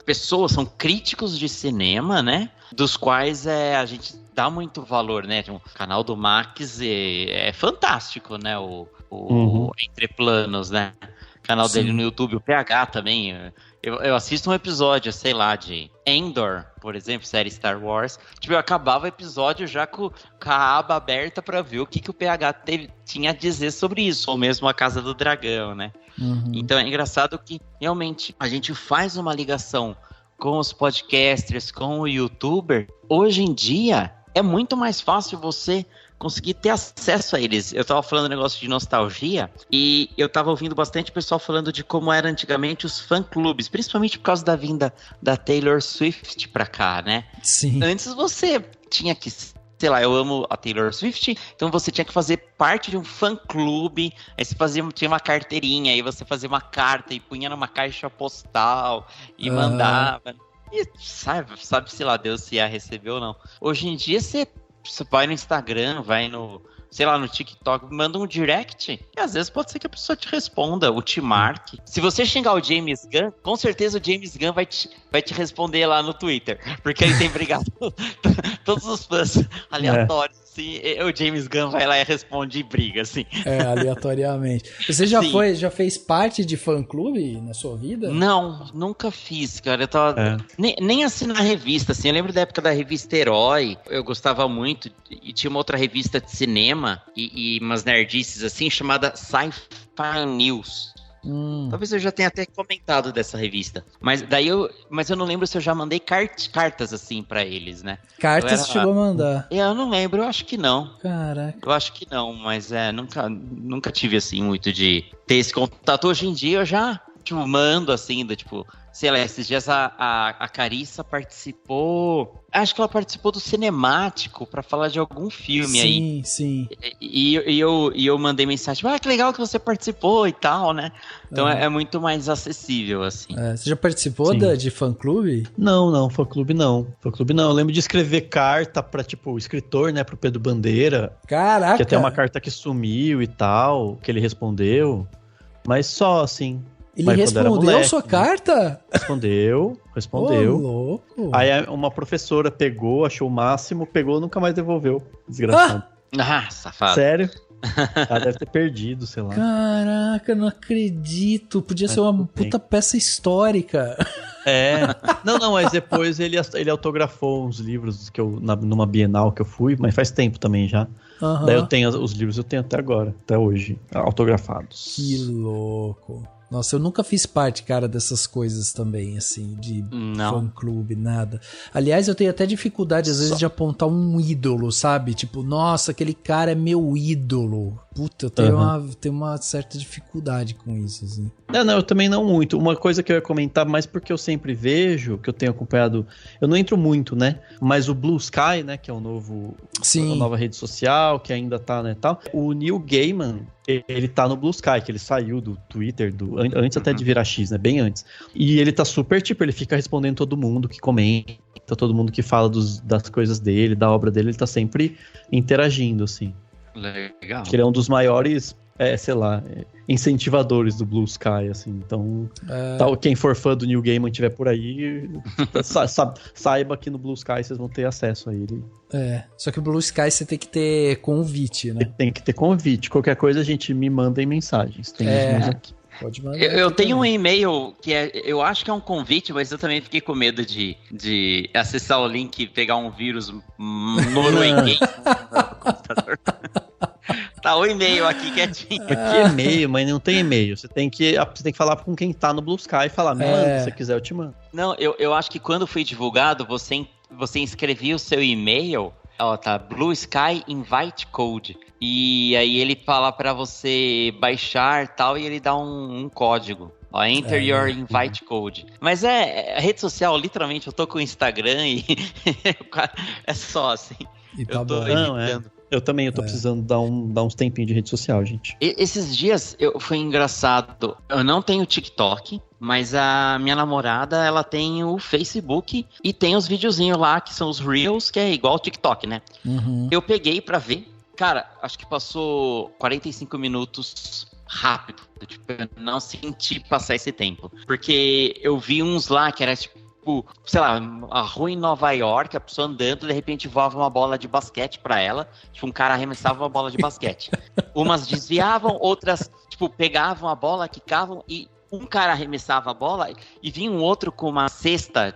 S3: críticos de cinema, né? Dos quais a gente dá muito valor, né? O canal do Max é fantástico, né? O Entre Planos, né? O canal dele no YouTube, o PH também. Eu assisto um episódio, sei lá, de Endor, por exemplo, série Star Wars. Tipo, eu acabava o episódio já com a aba aberta pra ver o que o PH tinha a dizer sobre isso, ou mesmo a Casa do Dragão, né? Uhum. Então é engraçado que realmente a gente faz uma ligação com os podcasters, com o youtuber. Hoje em dia é muito mais fácil você conseguir ter acesso a eles. Eu tava falando um negócio de nostalgia, e eu tava ouvindo bastante pessoal falando de como era antigamente os fã-clubes, principalmente por causa da vinda da Taylor Swift pra cá, né?
S1: Sim.
S3: Antes você tinha que sei lá, eu amo a Taylor Swift, então você tinha que fazer parte de um fã-clube, aí você tinha uma carteirinha, aí você fazia uma carta e punha numa caixa postal e mandava. E sabe-se lá Deus se ia receber ou não. Hoje em dia você vai no Instagram, vai no, sei lá, no TikTok, manda um direct e às vezes pode ser que a pessoa te responda, ou te marque. Se você xingar o James Gunn, com certeza o James Gunn vai te responder lá no Twitter, porque ele tem brigado todos os fãs aleatórios. Assim, o James Gunn vai lá e responde e briga, assim.
S1: Aleatoriamente. Você já fez parte de fã-clube na sua vida?
S3: Não, nunca fiz, cara. Eu tava... Nem assim na revista, assim. Eu lembro da época da revista Herói, eu gostava muito, e tinha uma outra revista de cinema e umas nerdices, assim, chamada Sci-Fi News. Talvez eu já tenha até comentado dessa revista. Mas eu não lembro se eu já mandei cartas assim pra eles, né?
S1: Cartas chegou a mandar?
S3: Eu não lembro, eu acho que não.
S1: Caraca.
S3: Eu acho que não, mas nunca tive assim muito de ter esse contato. Hoje em dia eu já mando assim, sei lá, esses dias a Carissa participou, acho que ela participou do Cinemático pra falar de algum filme aí.
S1: Sim.
S3: E eu mandei mensagem, que legal que você participou e tal, né? Então é muito mais acessível, assim.
S1: Você já participou de fã-clube?
S2: Não, fã-clube não. Eu lembro de escrever carta pra, escritor, né, pro Pedro Bandeira.
S1: Caraca!
S2: Que até uma carta que sumiu e tal, que ele respondeu. Mas só, assim...
S1: Ele respondeu sua carta?
S2: Respondeu.
S1: Ô, louco.
S2: Aí uma professora pegou, achou o máximo, nunca mais devolveu. Desgraçado.
S3: Safado.
S2: Sério? Ela deve ter perdido, sei lá.
S1: Caraca, não acredito. Podia ser uma puta peça histórica.
S2: Não, mas depois ele autografou uns livros que numa Bienal que eu fui, mas faz tempo também já. Daí eu tenho os livros, eu tenho até agora, até hoje, autografados.
S1: Que louco. Nossa, eu nunca fiz parte, cara, dessas coisas também, assim, de fã-clube, nada. Aliás, eu tenho até dificuldade, às vezes, de apontar um ídolo, sabe? Tipo, nossa, aquele cara é meu ídolo. Puta, eu tenho uma certa dificuldade com isso, assim.
S2: Não, eu também não muito. Uma coisa que eu ia comentar, mais porque eu sempre vejo, que eu tenho acompanhado, eu não entro muito, né? Mas o Blue Sky, né, que é a nova rede social, que ainda tá, né, tal. O Neil Gaiman, ele tá no Blue Sky, que ele saiu do Twitter, antes até de virar X, né? Bem antes. E ele tá super, ele fica respondendo todo mundo que comenta, todo mundo que fala das coisas dele, da obra dele, ele tá sempre interagindo, assim.
S3: Legal.
S2: Que ele é um dos maiores, incentivadores do Blue Sky, assim. Então, quem for fã do Neil Gaiman estiver por aí, saiba que no Blue Sky vocês vão ter acesso a ele.
S1: Só que o Blue Sky você tem que ter convite, né?
S2: Tem que ter convite. Qualquer coisa a gente me manda em mensagens. Tem os meus aqui.
S1: Pode mandar.
S3: Eu tenho um e-mail que eu acho que é um convite, mas eu também fiquei com medo de acessar o link e pegar um vírus norueguês no computador. Tá o e-mail aqui quietinho.
S2: Aqui é e-mail, mas não tem e-mail. Você tem que falar com quem tá no Blue Sky e falar, manda, se você quiser eu te mando.
S3: Não, eu acho que quando foi divulgado, você inscrevia o seu e-mail, Blue Sky Invite Code. E aí ele fala pra você baixar tal, e ele dá um código. Enter your invite code. Mas a rede social, literalmente, eu tô com o Instagram e é só assim.
S1: E tá
S3: eu tô
S2: evitando. Eu também, tô precisando dar uns tempinhos de rede social, gente.
S3: Esses dias foi engraçado. Eu não tenho TikTok, mas a minha namorada, ela tem o Facebook e tem os videozinhos lá, que são os Reels, que é igual o TikTok, né? Eu peguei pra ver. Cara, acho que passou 45 minutos rápido. Eu não senti passar esse tempo. Porque eu vi uns lá que era sei lá, a rua em Nova York, a pessoa andando, de repente voava uma bola de basquete pra ela. Um cara arremessava uma bola de basquete. Umas desviavam, outras, pegavam a bola, quicavam, e um cara arremessava a bola e vinha um outro com uma cesta,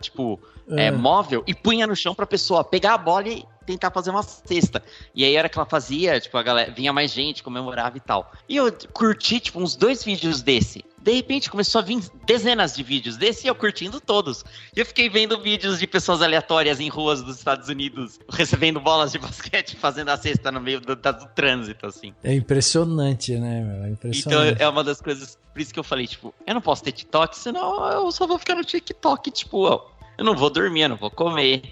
S3: móvel, e punha no chão pra pessoa pegar a bola e tentar fazer uma cesta. E aí era que ela fazia, a galera, vinha mais gente, comemorava e tal. E eu curti, uns 2 vídeos desse. De repente começou a vir dezenas de vídeos desse e eu curtindo todos. E eu fiquei vendo vídeos de pessoas aleatórias em ruas dos Estados Unidos recebendo bolas de basquete, fazendo a cesta no meio do trânsito, assim.
S1: É impressionante, né, meu? É impressionante.
S3: Então é uma das coisas, por isso que eu falei, eu não posso ter TikTok, senão eu só vou ficar no TikTok, Eu não vou dormir, eu não vou comer.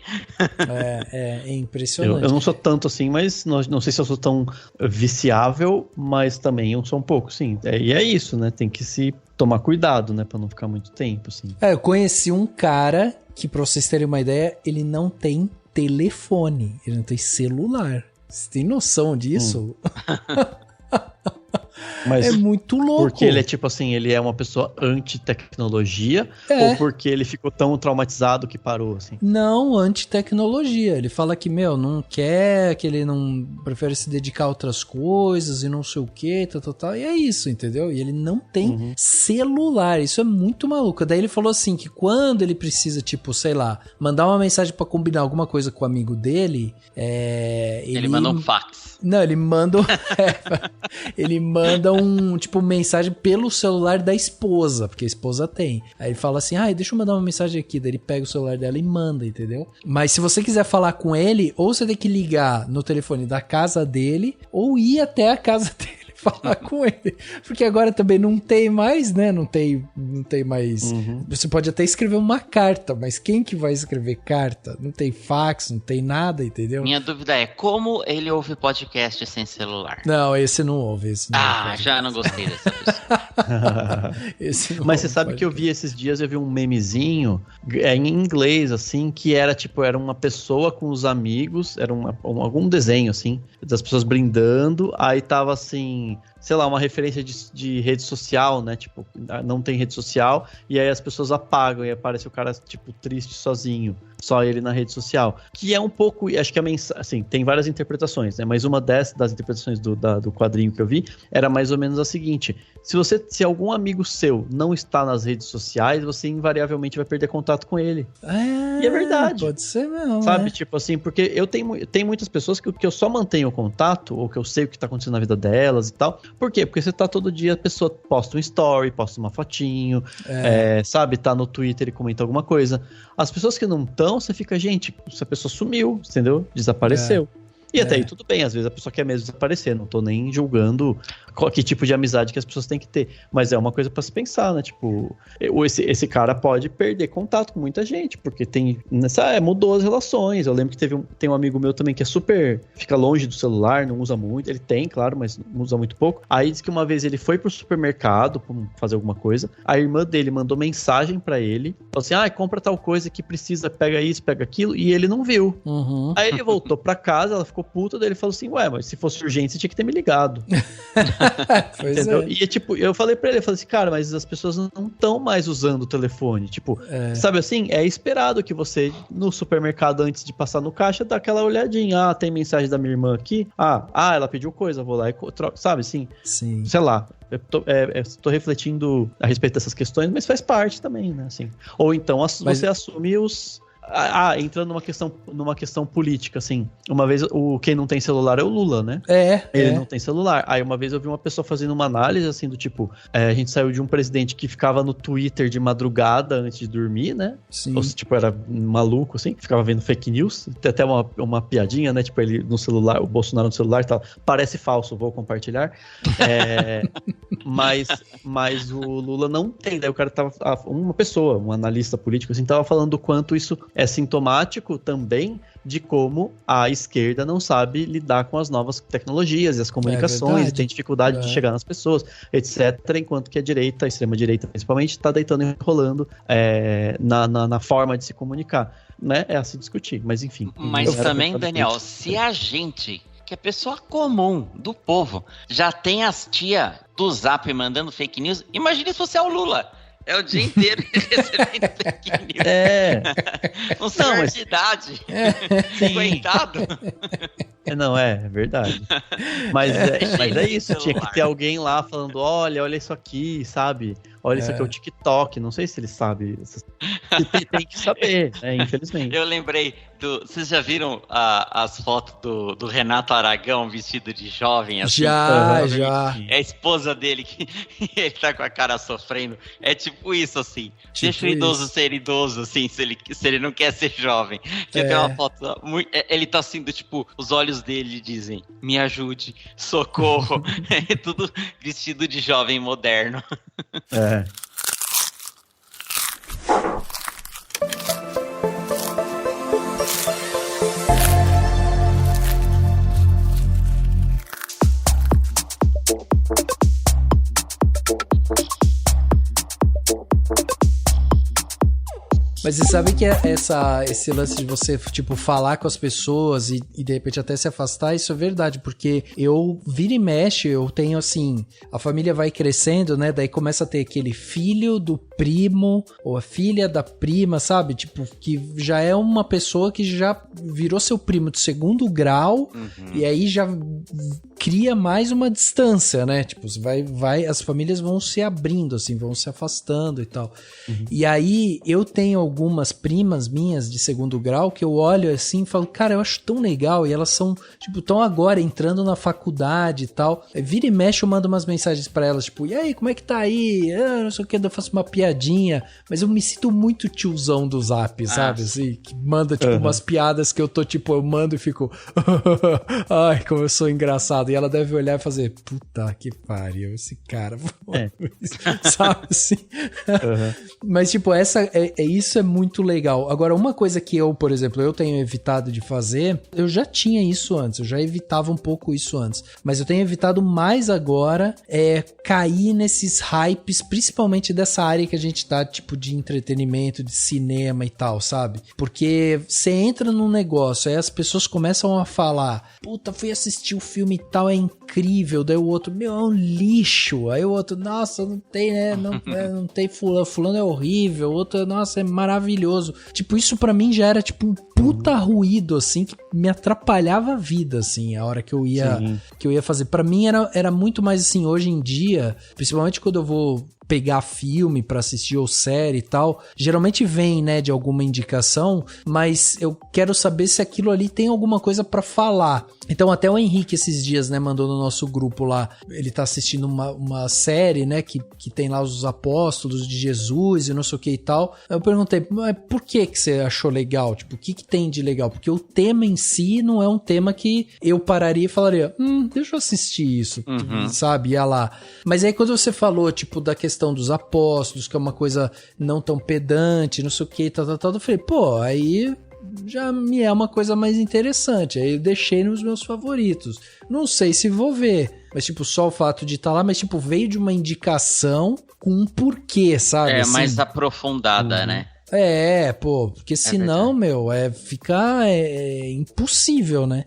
S1: É impressionante.
S2: Eu não sou tanto assim, mas não sei se eu sou tão viciável, mas também eu sou um pouco, sim. E é isso, né? Tem que se tomar cuidado, né? Pra não ficar muito tempo, assim.
S1: Eu conheci um cara que, pra vocês terem uma ideia, ele não tem telefone, ele não tem celular. Você tem noção disso?
S2: Mas
S1: é muito louco.
S2: Porque ele é tipo assim, ele é uma pessoa anti-tecnologia ou porque ele ficou tão traumatizado que parou, assim?
S1: Não, anti-tecnologia. Ele fala que, não quer, que ele não prefere se dedicar a outras coisas e não sei o que, tal. E é isso, entendeu? E ele não tem celular. Isso é muito maluco. Daí ele falou assim, que quando ele precisa, tipo, sei lá, mandar uma mensagem pra combinar alguma coisa com o amigo dele,
S3: ele manda um fax.
S1: Não, ele manda ele manda mensagem pelo celular da esposa, porque a esposa tem. Aí ele fala assim, deixa eu mandar uma mensagem aqui. Daí ele pega o celular dela e manda, entendeu? Mas se você quiser falar com ele, ou você tem que ligar no telefone da casa dele, ou ir até a casa dele falar com ele, porque agora também não tem mais, né? Não tem mais. Você pode até escrever uma carta, mas quem que vai escrever carta? Não tem fax, não tem nada, entendeu?
S3: Minha dúvida é como ele ouve podcast sem celular?
S1: Não, esse não ouve.
S3: Já não gostei dessa pessoa.
S2: Mas você sabe que eu vi esses dias, eu vi um memezinho em inglês, assim, que era uma pessoa com os amigos, era algum desenho, assim, das pessoas brindando, aí tava assim, sei lá, uma referência de rede social, né? Tipo, não tem rede social, e aí as pessoas apagam e aparece o cara, tipo, triste sozinho. Só ele na rede social. Que é um pouco, acho que a mensagem, assim, tem várias interpretações, né? Mas uma das interpretações do quadrinho que eu vi era mais ou menos a seguinte: se algum amigo seu não está nas redes sociais, você invariavelmente vai perder contato com ele. E é verdade.
S1: Pode ser mesmo.
S2: Sabe, tipo assim, porque eu tenho muitas pessoas que eu só mantenho contato, ou que eu sei o que tá acontecendo na vida delas e tal. Por quê? Porque você tá todo dia, a pessoa posta um story, posta uma fotinho, sabe, tá no Twitter e comenta alguma coisa. As pessoas que não estão, você fica, gente, essa pessoa sumiu, entendeu? Desapareceu. E até aí tudo bem, às vezes a pessoa quer mesmo desaparecer, não tô nem julgando que tipo de amizade que as pessoas têm que ter, mas é uma coisa pra se pensar, né, tipo, esse cara pode perder contato com muita gente, porque mudou as relações. Eu lembro que tem um amigo meu também que fica longe do celular, não usa muito, ele tem, claro, mas não usa muito pouco. Aí diz que uma vez ele foi pro supermercado pra fazer alguma coisa, a irmã dele mandou mensagem pra ele, falou assim, compra tal coisa que precisa, pega isso, pega aquilo, e ele não viu. Aí ele voltou pra casa, ela ficou puta, daí ele falou assim, mas se fosse urgente, você tinha que ter me ligado. Entendeu? E tipo, eu falei pra ele, eu falei assim, cara, mas as pessoas não estão mais usando o telefone. Tipo, sabe assim, é esperado que você, no supermercado, antes de passar no caixa, dá aquela olhadinha. Tem mensagem da minha irmã aqui. Ela pediu coisa, vou lá e troco, sabe assim?
S1: Sim.
S2: Sei lá. Eu tô refletindo a respeito dessas questões, mas faz parte também, né? Assim. Ou então você assume os... entrando numa questão política, assim. Uma vez, quem não tem celular é o Lula, né? Ele não tem celular. Aí uma vez eu vi uma pessoa fazendo uma análise, assim, do tipo, a gente saiu de um presidente que ficava no Twitter de madrugada antes de dormir, né?
S1: Sim.
S2: Ou, tipo, era maluco, assim, ficava vendo fake news. Tem até uma piadinha, né? Tipo, ele no celular, o Bolsonaro no celular e tal. Parece falso, vou compartilhar. Mas o Lula não tem. Daí o cara tava... Uma pessoa, um analista político, assim, tava falando do quanto isso é sintomático também de como a esquerda não sabe lidar com as novas tecnologias e as comunicações, tem dificuldade de chegar nas pessoas, etc. Enquanto que a direita, a extrema-direita principalmente, está deitando e rolando na forma de se comunicar. Né? É a se discutir, mas enfim.
S3: Mas também, Daniel, se a gente, que é pessoa comum, do povo, já tem as tia do Zap mandando fake news, imagine se você é o Lula. É o dia inteiro recebendo fake news. Um senhor de idade. Coitado.
S2: É verdade. Mas é isso, tinha que ter alguém lá falando, olha isso aqui, sabe? Olha, isso aqui é o TikTok. Não sei se ele sabe. Tem que saber, né? Infelizmente.
S3: Eu lembrei vocês já viram as fotos do Renato Aragão vestido de jovem? Assim?
S1: Já.
S3: É a esposa dele que ele tá com a cara sofrendo. É tipo isso, assim. Deixa o idoso ser idoso, assim, se ele não quer ser jovem. Tem uma foto ele tá assim, tipo, os olhos dele dizem, me ajude, socorro. É tudo vestido de jovem moderno.
S1: Mas você sabe que esse lance de você, tipo, falar com as pessoas e de repente até se afastar, isso é verdade, porque eu vira e mexe, eu tenho assim, a família vai crescendo, né, daí começa a ter aquele filho do primo, ou a filha da prima, sabe, tipo, que já é uma pessoa que já virou seu primo de segundo grau, e aí já cria mais uma distância, né, tipo, as famílias vão se abrindo, assim, vão se afastando e tal, e aí eu tenho algumas primas minhas de segundo grau que eu olho assim e falo, cara, eu acho tão legal, e elas são, tipo, tão agora entrando na faculdade e tal, vira e mexe eu mando umas mensagens pra elas, tipo, e aí, como é que tá aí? Não sei o que, eu faço uma piadinha, mas eu me sinto muito tiozão do Zap, sabe, assim, que manda, tipo, umas piadas que eu tô, tipo, eu mando e fico, ai, como eu sou engraçado, e ela deve olhar e fazer, puta que pariu, esse cara, sabe, assim, mas, tipo, isso é muito legal. Agora, uma coisa que eu, por exemplo, eu tenho evitado de fazer, eu já tinha isso antes, eu já evitava um pouco isso antes, mas eu tenho evitado mais agora, cair nesses hypes, principalmente dessa área que a gente tá, tipo, de entretenimento, de cinema e tal, sabe? Porque você entra num negócio, aí as pessoas começam a falar, puta, fui assistir o filme e tal, é incrível, daí o outro, meu, é um lixo, aí o outro, nossa, não tem, né, não tem fulano é horrível, o outro, nossa, é maravilhoso. Tipo, isso pra mim já era tipo um puta ruído, assim, que me atrapalhava a vida, assim, a hora que eu ia fazer. Pra mim era muito mais assim, hoje em dia, principalmente quando eu vou pegar filme pra assistir ou série e tal, geralmente vem, né, de alguma indicação, mas eu quero saber se aquilo ali tem alguma coisa pra falar. Então até o Henrique esses dias, né, mandou no nosso grupo lá, ele tá assistindo uma série, né, que tem lá os apóstolos de Jesus e não sei o que e tal. Eu perguntei, mas por que você achou legal? Tipo, o que tem de legal? Porque o tema em si não é um tema que eu pararia e falaria, deixa eu assistir isso, sabe? Ia lá. Mas aí quando você falou, tipo, da questão dos apóstolos, que é uma coisa não tão pedante, não sei o que, tal, eu falei, pô, aí já me é uma coisa mais interessante, aí eu deixei nos meus favoritos, não sei se vou ver, mas tipo, só o fato de estar lá, mas tipo, veio de uma indicação com um porquê, sabe?
S3: É, assim, mais aprofundada, né?
S1: Pô, porque senão, fica impossível, né?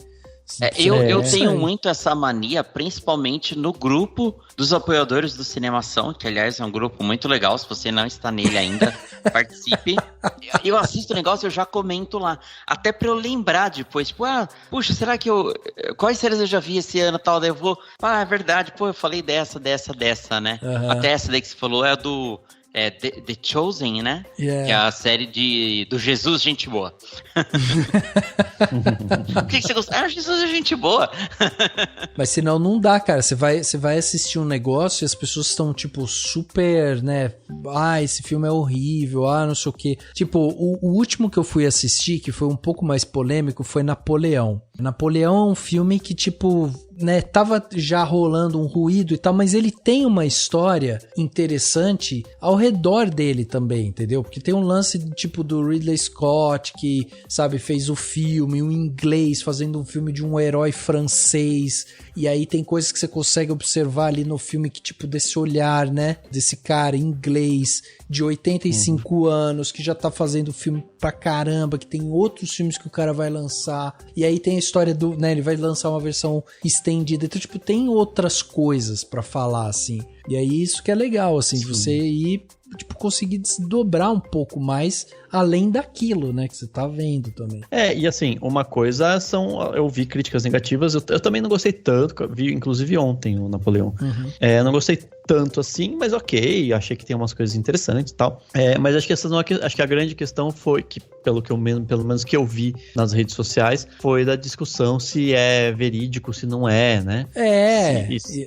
S3: Eu tenho muito essa mania, principalmente no grupo dos apoiadores do Cinemação, que aliás é um grupo muito legal, se você não está nele ainda, participe. Eu assisto o negócio, eu já comento lá, até pra eu lembrar depois, tipo, puxa, será que quais séries eu já vi esse ano e tal, daí eu vou, é verdade, pô, eu falei dessa, né? Até essa daí que você falou é a do... The Chosen, né? Yeah. Que é a série do Jesus Gente Boa. Por que você gosta? Jesus é gente boa.
S1: Mas senão não dá, cara. Você vai assistir um negócio e as pessoas estão, tipo, super, né? Esse filme é horrível, não sei o quê. Tipo, o último que eu fui assistir, que foi um pouco mais polêmico, foi Napoleão. Napoleão é um filme que, tipo, né, tava já rolando um ruído e tal, mas ele tem uma história interessante ao redor dele também, entendeu? Porque tem um lance, tipo, do Ridley Scott, que, sabe, fez o filme, um inglês fazendo um filme de um herói francês, e aí tem coisas que você consegue observar ali no filme que, tipo, desse olhar, né, desse cara inglês de 85 anos, que já tá fazendo filme pra caramba, que tem outros filmes que o cara vai lançar, e aí tem a história do, né, ele vai lançar uma versão estendida, então, tipo, tem outras coisas pra falar, assim, e aí isso que é legal, assim, de você ir, tipo, conseguir desdobrar um pouco mais além daquilo, né, que você tá vendo também.
S2: E assim, uma coisa eu vi críticas negativas, eu também não gostei tanto, vi inclusive ontem o Napoleão. Eu não gostei tanto assim, mas ok, achei que tem umas coisas interessantes e tal. Mas acho que a grande questão foi que, pelo menos que eu vi nas redes sociais, foi da discussão se é verídico, se não é, né?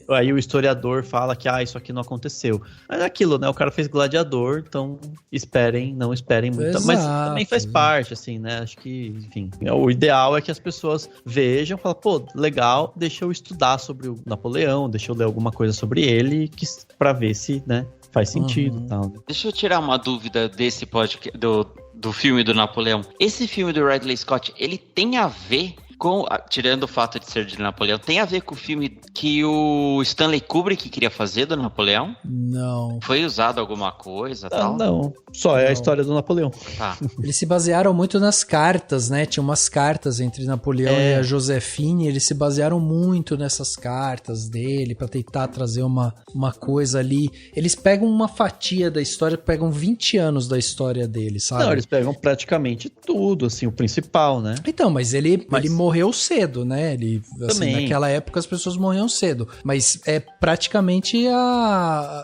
S2: Aí o historiador fala que isso aqui não aconteceu. Mas é aquilo, né? O cara fez Gladiador, então não esperem muito. Mas também faz parte, assim, né? Acho que, enfim, o ideal é que as pessoas vejam, falam, pô, legal, deixa eu estudar sobre o Napoleão, deixa eu ler alguma coisa sobre ele, pra ver se, né, faz sentido e tal.
S3: Deixa eu tirar uma dúvida desse podcast, do filme do Napoleão. Esse filme do Ridley Scott, ele tem a ver tirando o fato de ser de Napoleão, tem a ver com o filme que o Stanley Kubrick queria fazer do Napoleão?
S1: Não.
S3: Foi usado alguma coisa e tal?
S2: Não, só é a história do Napoleão.
S3: Tá.
S1: Eles se basearam muito nas cartas, né? Tinha umas cartas entre Napoleão e a Josefine, eles se basearam muito nessas cartas dele pra tentar trazer uma coisa ali. Eles pegam uma fatia da história, pegam 20 anos da história dele, sabe?
S2: Não, eles pegam praticamente tudo, assim, o principal, né?
S1: Então, mas ele morreu cedo, né? Ele, assim,
S2: Também.
S1: naquela época as pessoas morriam cedo. Mas é praticamente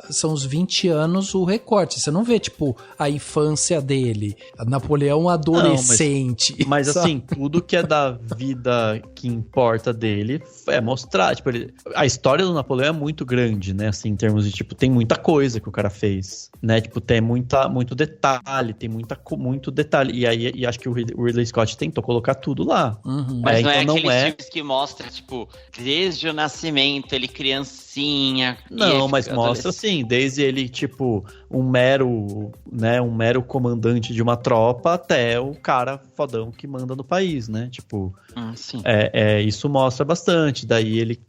S1: são os 20 anos o recorte. Você não vê, tipo, a infância dele. Napoleão adolescente.
S2: Não, mas assim, tudo que é da vida que importa dele é mostrar. Tipo, a história do Napoleão é muito grande, né? Assim, em termos de, tipo, tem muita coisa que o cara fez, né? Tipo, tem muito detalhe, tem muito detalhe. E aí, acho que o Ridley Scott tentou colocar tudo lá.
S3: Uhum. Mas não é aqueles filmes que mostra, tipo, desde o nascimento, ele criancinha.
S2: Não, mas mostra assim, desde ele, tipo, um mero comandante de uma tropa até o cara fodão que manda no país, né? Tipo,
S3: sim.
S2: Isso mostra bastante. Daí ele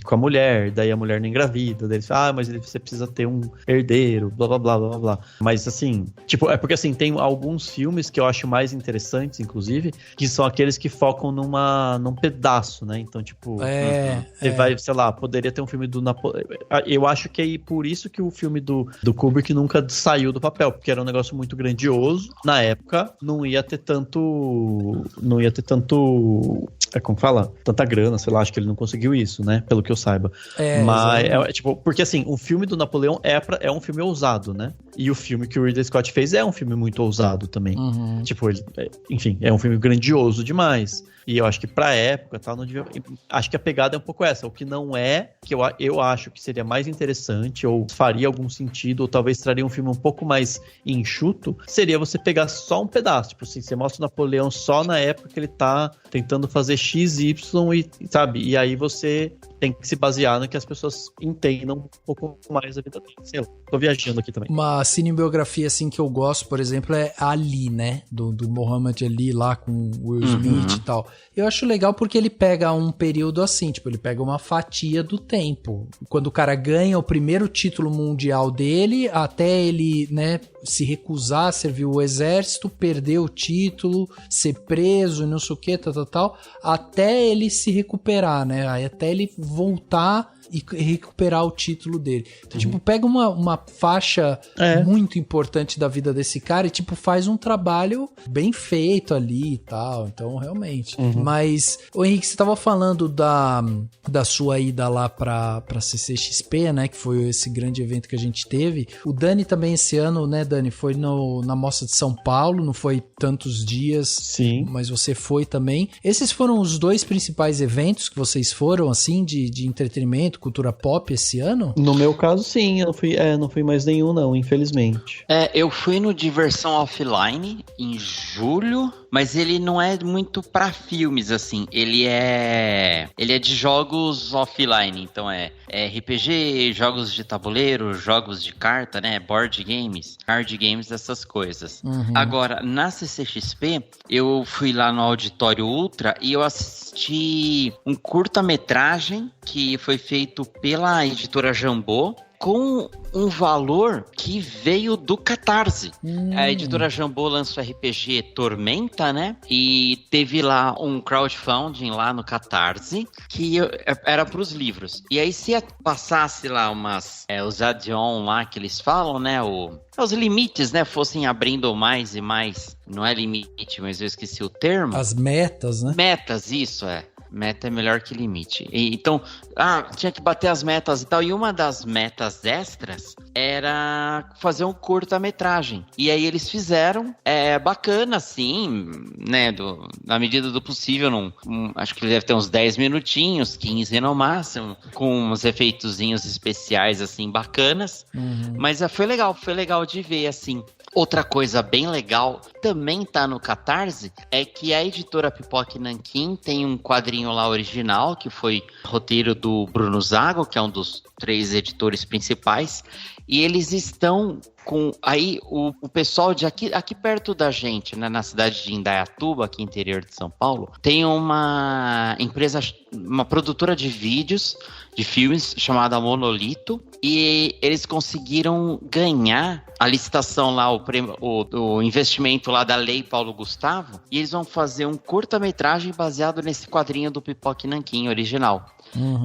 S2: com a mulher, daí a mulher não engravida, daí ele fala, mas você precisa ter um herdeiro, blá, blá, blá, blá, blá. Mas assim, tipo, é porque assim, tem alguns filmes que eu acho mais interessantes, inclusive, que são aqueles que focam num pedaço, né? Então, tipo, você vai, sei lá, poderia ter um filme do Napoleão. Eu acho que é por isso que o filme do Kubrick nunca saiu do papel, porque era um negócio muito grandioso. Na época, não ia ter tanto. Como fala? Tanta grana, sei lá, acho que ele não conseguiu isso, né? Pelo que eu saiba. Mas, tipo, porque assim, o filme do Napoleão é um filme ousado, né? E o filme que o Ridley Scott fez é um filme muito ousado também.
S1: Uhum.
S2: Tipo, enfim, é um filme grandioso demais. E eu acho que pra época, tal, não devia... Acho que a pegada é um pouco essa. O que não é, que eu acho que seria mais interessante, ou faria algum sentido, ou talvez traria um filme um pouco mais enxuto, seria você pegar só um pedaço. Tipo assim, você mostra o Napoleão só na época que ele tá tentando fazer X, Y, e, sabe? E aí você tem que se basear no que as pessoas entendam um pouco mais da vida dele. Sei lá, tô viajando aqui também.
S1: Uma cinebiografia, assim, que eu gosto, por exemplo, é Ali, né? Do Muhammad Ali lá com Will Smith e tal. Eu acho legal porque ele pega um período assim, tipo, ele pega uma fatia do tempo. Quando o cara ganha o primeiro título mundial dele, até ele, né, se recusar a servir o exército, perder o título, ser preso e não sei o que, tal, até ele se recuperar, né? Aí até ele voltar e recuperar o título dele. Então, tipo, pega uma faixa muito importante da vida desse cara e, tipo, faz um trabalho bem feito ali e tal. Então, realmente. Mas, ô Henrique, você tava falando da sua ida lá pra CCXP, né? Que foi esse grande evento que a gente teve. O Dani também esse ano, né, Dani? Foi na Mostra de São Paulo, não foi tantos dias.
S2: Sim.
S1: Mas você foi também. Esses foram os dois principais eventos que vocês foram, assim, de entretenimento, cultura pop esse ano?
S2: No meu caso, sim. Eu não fui mais nenhum, não, infelizmente.
S3: Eu fui no Diversão Offline em julho, mas ele não é muito pra filmes, assim. Ele é de jogos offline, então é RPG, jogos de tabuleiro, jogos de carta, né? Board games, card games, essas coisas. Agora, na CCXP, eu fui lá no Auditório Ultra e eu assisti um curta-metragem que foi feito pela editora Jambô, com um valor que veio do Catarse. A editora Jambô lançou o RPG Tormenta, né? E teve lá um crowdfunding lá no Catarse, que era pros livros. E aí se passasse lá os add-on lá que eles falam, né? Os limites, né? Fossem abrindo mais e mais. Não é limite, mas eu esqueci o termo.
S1: As metas, né?
S3: Metas, isso é. Meta é melhor que limite. Então, tinha que bater as metas e tal. E uma das metas extras era fazer um curta-metragem. E aí eles fizeram. Bacana, assim, né? Na medida do possível. Acho que deve ter uns 10 minutinhos, 15 no máximo. Com uns efeitozinhos especiais, assim, bacanas. Mas foi legal de ver, assim. Outra coisa bem legal, também tá no Catarse, é que a editora Pipoca Nanquim tem um quadrinho lá original, que foi roteiro do Bruno Zago, que é um dos 3 editores principais, E eles estão com... Aí o pessoal de aqui perto da gente, né, na cidade de Indaiatuba, aqui interior de São Paulo, tem uma empresa, uma produtora de vídeos, de filmes, chamada Monolito, e eles conseguiram ganhar a licitação lá, o investimento lá da Lei Paulo Gustavo, e eles vão fazer um curta-metragem baseado nesse quadrinho do Pipoca Nanquim original.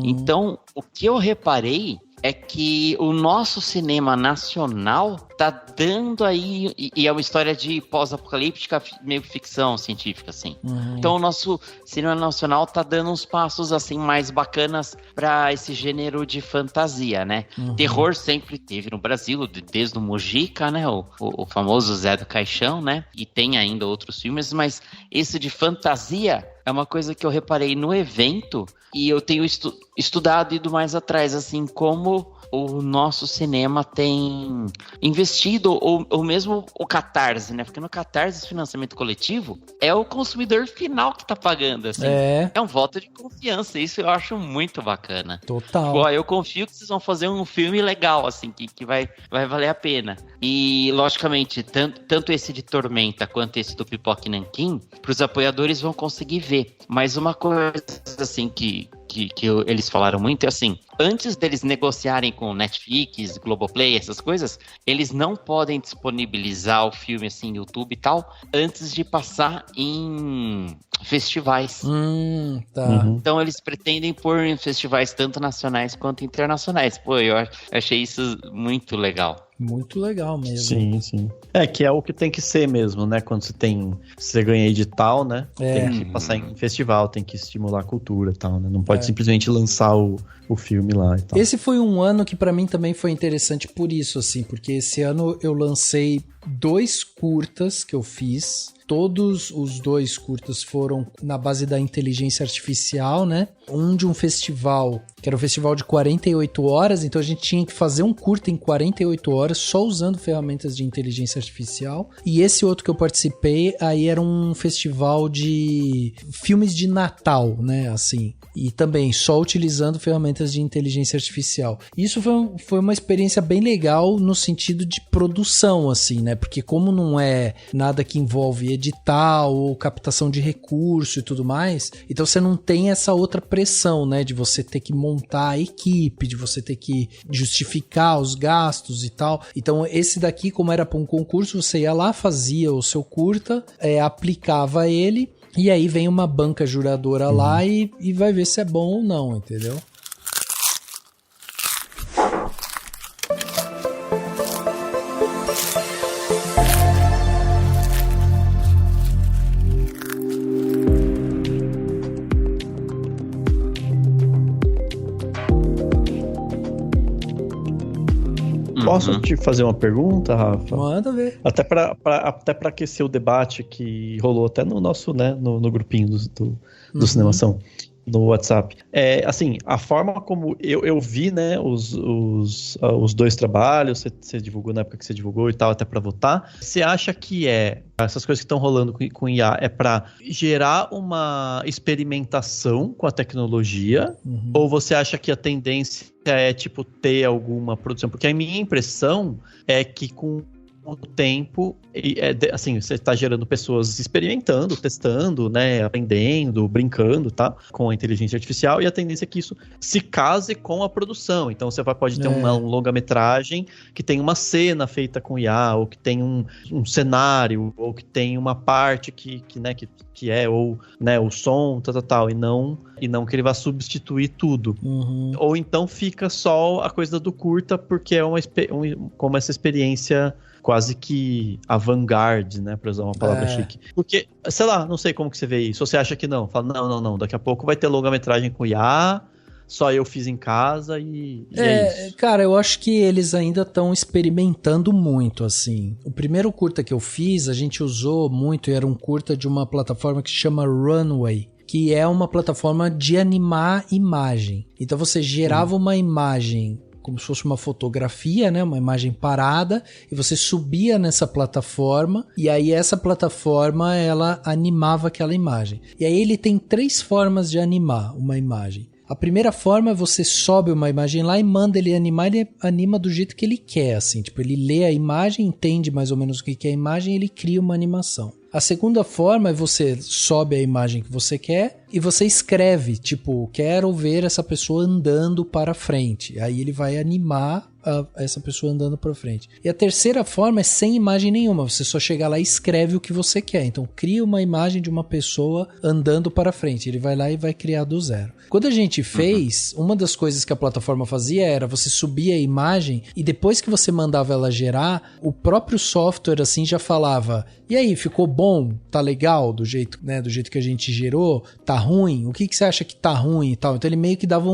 S3: Então, o que eu reparei é que o nosso cinema nacional tá dando aí, e é uma história de pós-apocalíptica, meio ficção científica, assim. Então o nosso cinema nacional tá dando uns passos, assim, mais bacanas pra esse gênero de fantasia, né? Terror sempre teve no Brasil, desde o Mujica, né? O famoso Zé do Caixão, né? E tem ainda outros filmes, mas esse de fantasia é uma coisa que eu reparei no evento e eu tenho estudado e ido mais atrás, assim, como o nosso cinema tem investido, ou mesmo o Catarse, né? Porque no Catarse, financiamento coletivo, é o consumidor final que tá pagando, assim. É um voto de confiança, isso eu acho muito bacana.
S1: Total.
S3: Pô, eu confio que vocês vão fazer um filme legal, assim, que vai valer a pena. E, logicamente, tanto esse de Tormenta quanto esse do Pipoca Nanquim, pros apoiadores vão conseguir ver. Mas uma coisa, assim, que eles falaram muito é assim, antes deles negociarem com Netflix, Globoplay, essas coisas, eles não podem disponibilizar o filme assim no YouTube e tal, antes de passar em festivais.
S1: Tá.
S3: Então eles pretendem pôr em festivais tanto nacionais quanto internacionais. Pô, eu achei isso muito legal.
S1: Muito legal mesmo.
S2: Sim. É, que é o que tem que ser mesmo, né? Quando você ganha edital, né? Tem que passar em festival, tem que estimular a cultura e tal, né? Não pode simplesmente lançar o filme lá e tal.
S1: Esse foi um ano que pra mim também foi interessante por isso, assim, porque esse ano eu lancei 2 curtas que eu fiz. Todos os 2 curtas foram na base da inteligência artificial, né? Um de um festival, que era um festival de 48 horas, então a gente tinha que fazer um curta em 48 horas só usando ferramentas de inteligência artificial. E esse outro que eu participei, aí era um festival de filmes de Natal, né? Assim, e também só utilizando ferramentas de inteligência artificial. Isso foi uma experiência bem legal no sentido de produção, assim, né? Porque como não é nada que envolve edital ou captação de recurso e tudo mais, então você não tem essa outra pressão, né? De você ter que montar a equipe, de você ter que justificar os gastos e tal. Então esse daqui, como era para um concurso, você ia lá, fazia o seu curta, aplicava ele, e aí vem uma banca juradora lá e vai ver se é bom ou não, entendeu?
S2: Posso te fazer uma pergunta, Rafa?
S1: Manda ver.
S2: Até para aquecer o debate que rolou até no nosso, né, no grupinho do Cinemação, no WhatsApp. Assim, a forma como eu vi, né, os 2 trabalhos, você divulgou na época que você divulgou e tal, até para votar. Você acha que essas coisas que estão rolando com IA é para gerar uma experimentação com a tecnologia? Ou você acha que a tendência é, tipo, ter alguma produção? Porque a minha impressão é que com o tempo, assim, você está gerando pessoas experimentando, testando, né, aprendendo, brincando, tá, com a inteligência artificial, e a tendência é que isso se case com a produção. Então você pode ter um longa-metragem que tem uma cena feita com IA, ou que tem um cenário, ou que tem uma parte que é, ou, né, o som, tal, e não que ele vá substituir tudo. Ou então fica só a coisa do curta, porque é como essa experiência quase que avant-garde, né, pra usar uma palavra chique. Porque, sei lá, não sei como que você vê isso. Ou você acha que não? Fala, não, daqui a pouco vai ter longa-metragem com IA, só eu fiz em casa e é isso.
S1: Cara, eu acho que eles ainda estão experimentando muito, assim. O primeiro curta que eu fiz, a gente usou muito, e era um curta de uma plataforma que se chama Runway, que é uma plataforma de animar imagem. Então você gerava uma imagem como se fosse uma fotografia, né? Uma imagem parada, e você subia nessa plataforma, e aí essa plataforma, ela animava aquela imagem. E aí ele tem 3 formas de animar uma imagem. A primeira forma é você sobe uma imagem lá e manda ele animar, ele anima do jeito que ele quer, assim. Tipo, ele lê a imagem, entende mais ou menos o que é a imagem e ele cria uma animação. A segunda forma é você sobe a imagem que você quer e você escreve, tipo, quero ver essa pessoa andando para frente. Aí ele vai animar essa pessoa andando para frente. E a terceira forma é sem imagem nenhuma, você só chega lá e escreve o que você quer. Então cria uma imagem de uma pessoa andando para frente. Ele vai lá e vai criar do zero. Quando a gente fez, uma das coisas que a plataforma fazia era você subir a imagem e depois que você mandava ela gerar, o próprio software assim já falava: e aí, ficou bom? Tá legal do jeito, né, do jeito que a gente gerou? Tá ruim? O que você acha que tá ruim e tal? Então ele meio que dava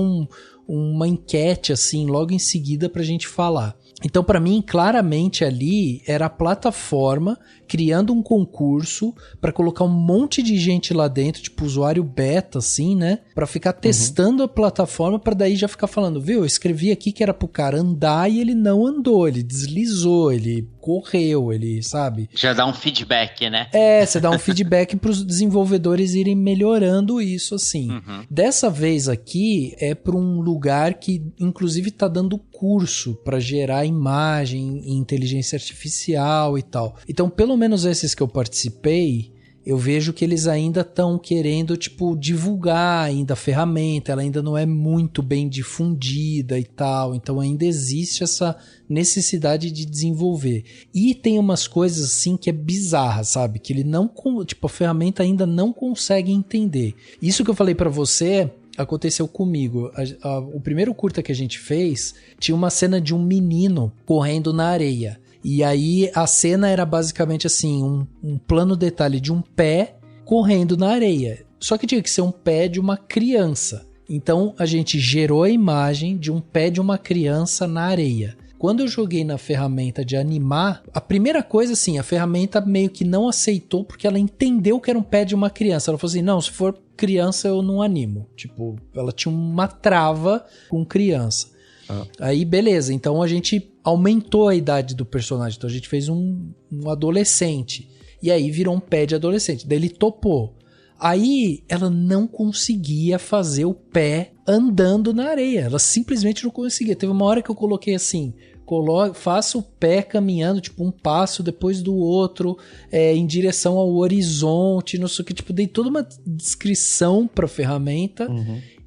S1: uma enquete assim logo em seguida pra gente falar. Então, para mim, claramente ali era a plataforma criando um concurso para colocar um monte de gente lá dentro, tipo usuário beta, assim, né? Para ficar testando a plataforma, para daí já ficar falando, viu? Eu escrevi aqui que era pro cara andar e ele não andou, ele deslizou, ele correu, ele, sabe?
S3: Já dá um feedback, né?
S1: Você dá um feedback para os desenvolvedores irem melhorando isso, assim. Dessa vez aqui é para um lugar que, inclusive, tá dando curso para gerar imagem em inteligência artificial e tal. Então, pelo menos esses que eu participei, eu vejo que eles ainda estão querendo, tipo, divulgar ainda a ferramenta, ela ainda não é muito bem difundida e tal, então ainda existe essa necessidade de desenvolver. E tem umas coisas, assim, que é bizarra, sabe? Que ele não, tipo, a ferramenta ainda não consegue entender. Isso que eu falei pra você aconteceu comigo. O primeiro curta que a gente fez tinha uma cena de um menino correndo na areia. E aí a cena era basicamente assim, um plano detalhe de um pé correndo na areia. Só que tinha que ser um pé de uma criança. Então a gente gerou a imagem de um pé de uma criança na areia. Quando eu joguei na ferramenta de animar, a primeira coisa assim, a ferramenta meio que não aceitou porque ela entendeu que era um pé de uma criança. Ela falou assim, não, se for criança eu não animo. Tipo, ela tinha uma trava com criança. Aí beleza, então a gente aumentou a idade do personagem, então a gente fez um adolescente, e aí virou um pé de adolescente, daí ele topou. Aí ela não conseguia fazer o pé andando na areia, ela simplesmente não conseguia. Teve uma hora que eu coloquei assim, faça o pé caminhando, tipo um passo depois do outro, em direção ao horizonte, não sei o que, tipo, dei toda uma descrição pra ferramenta.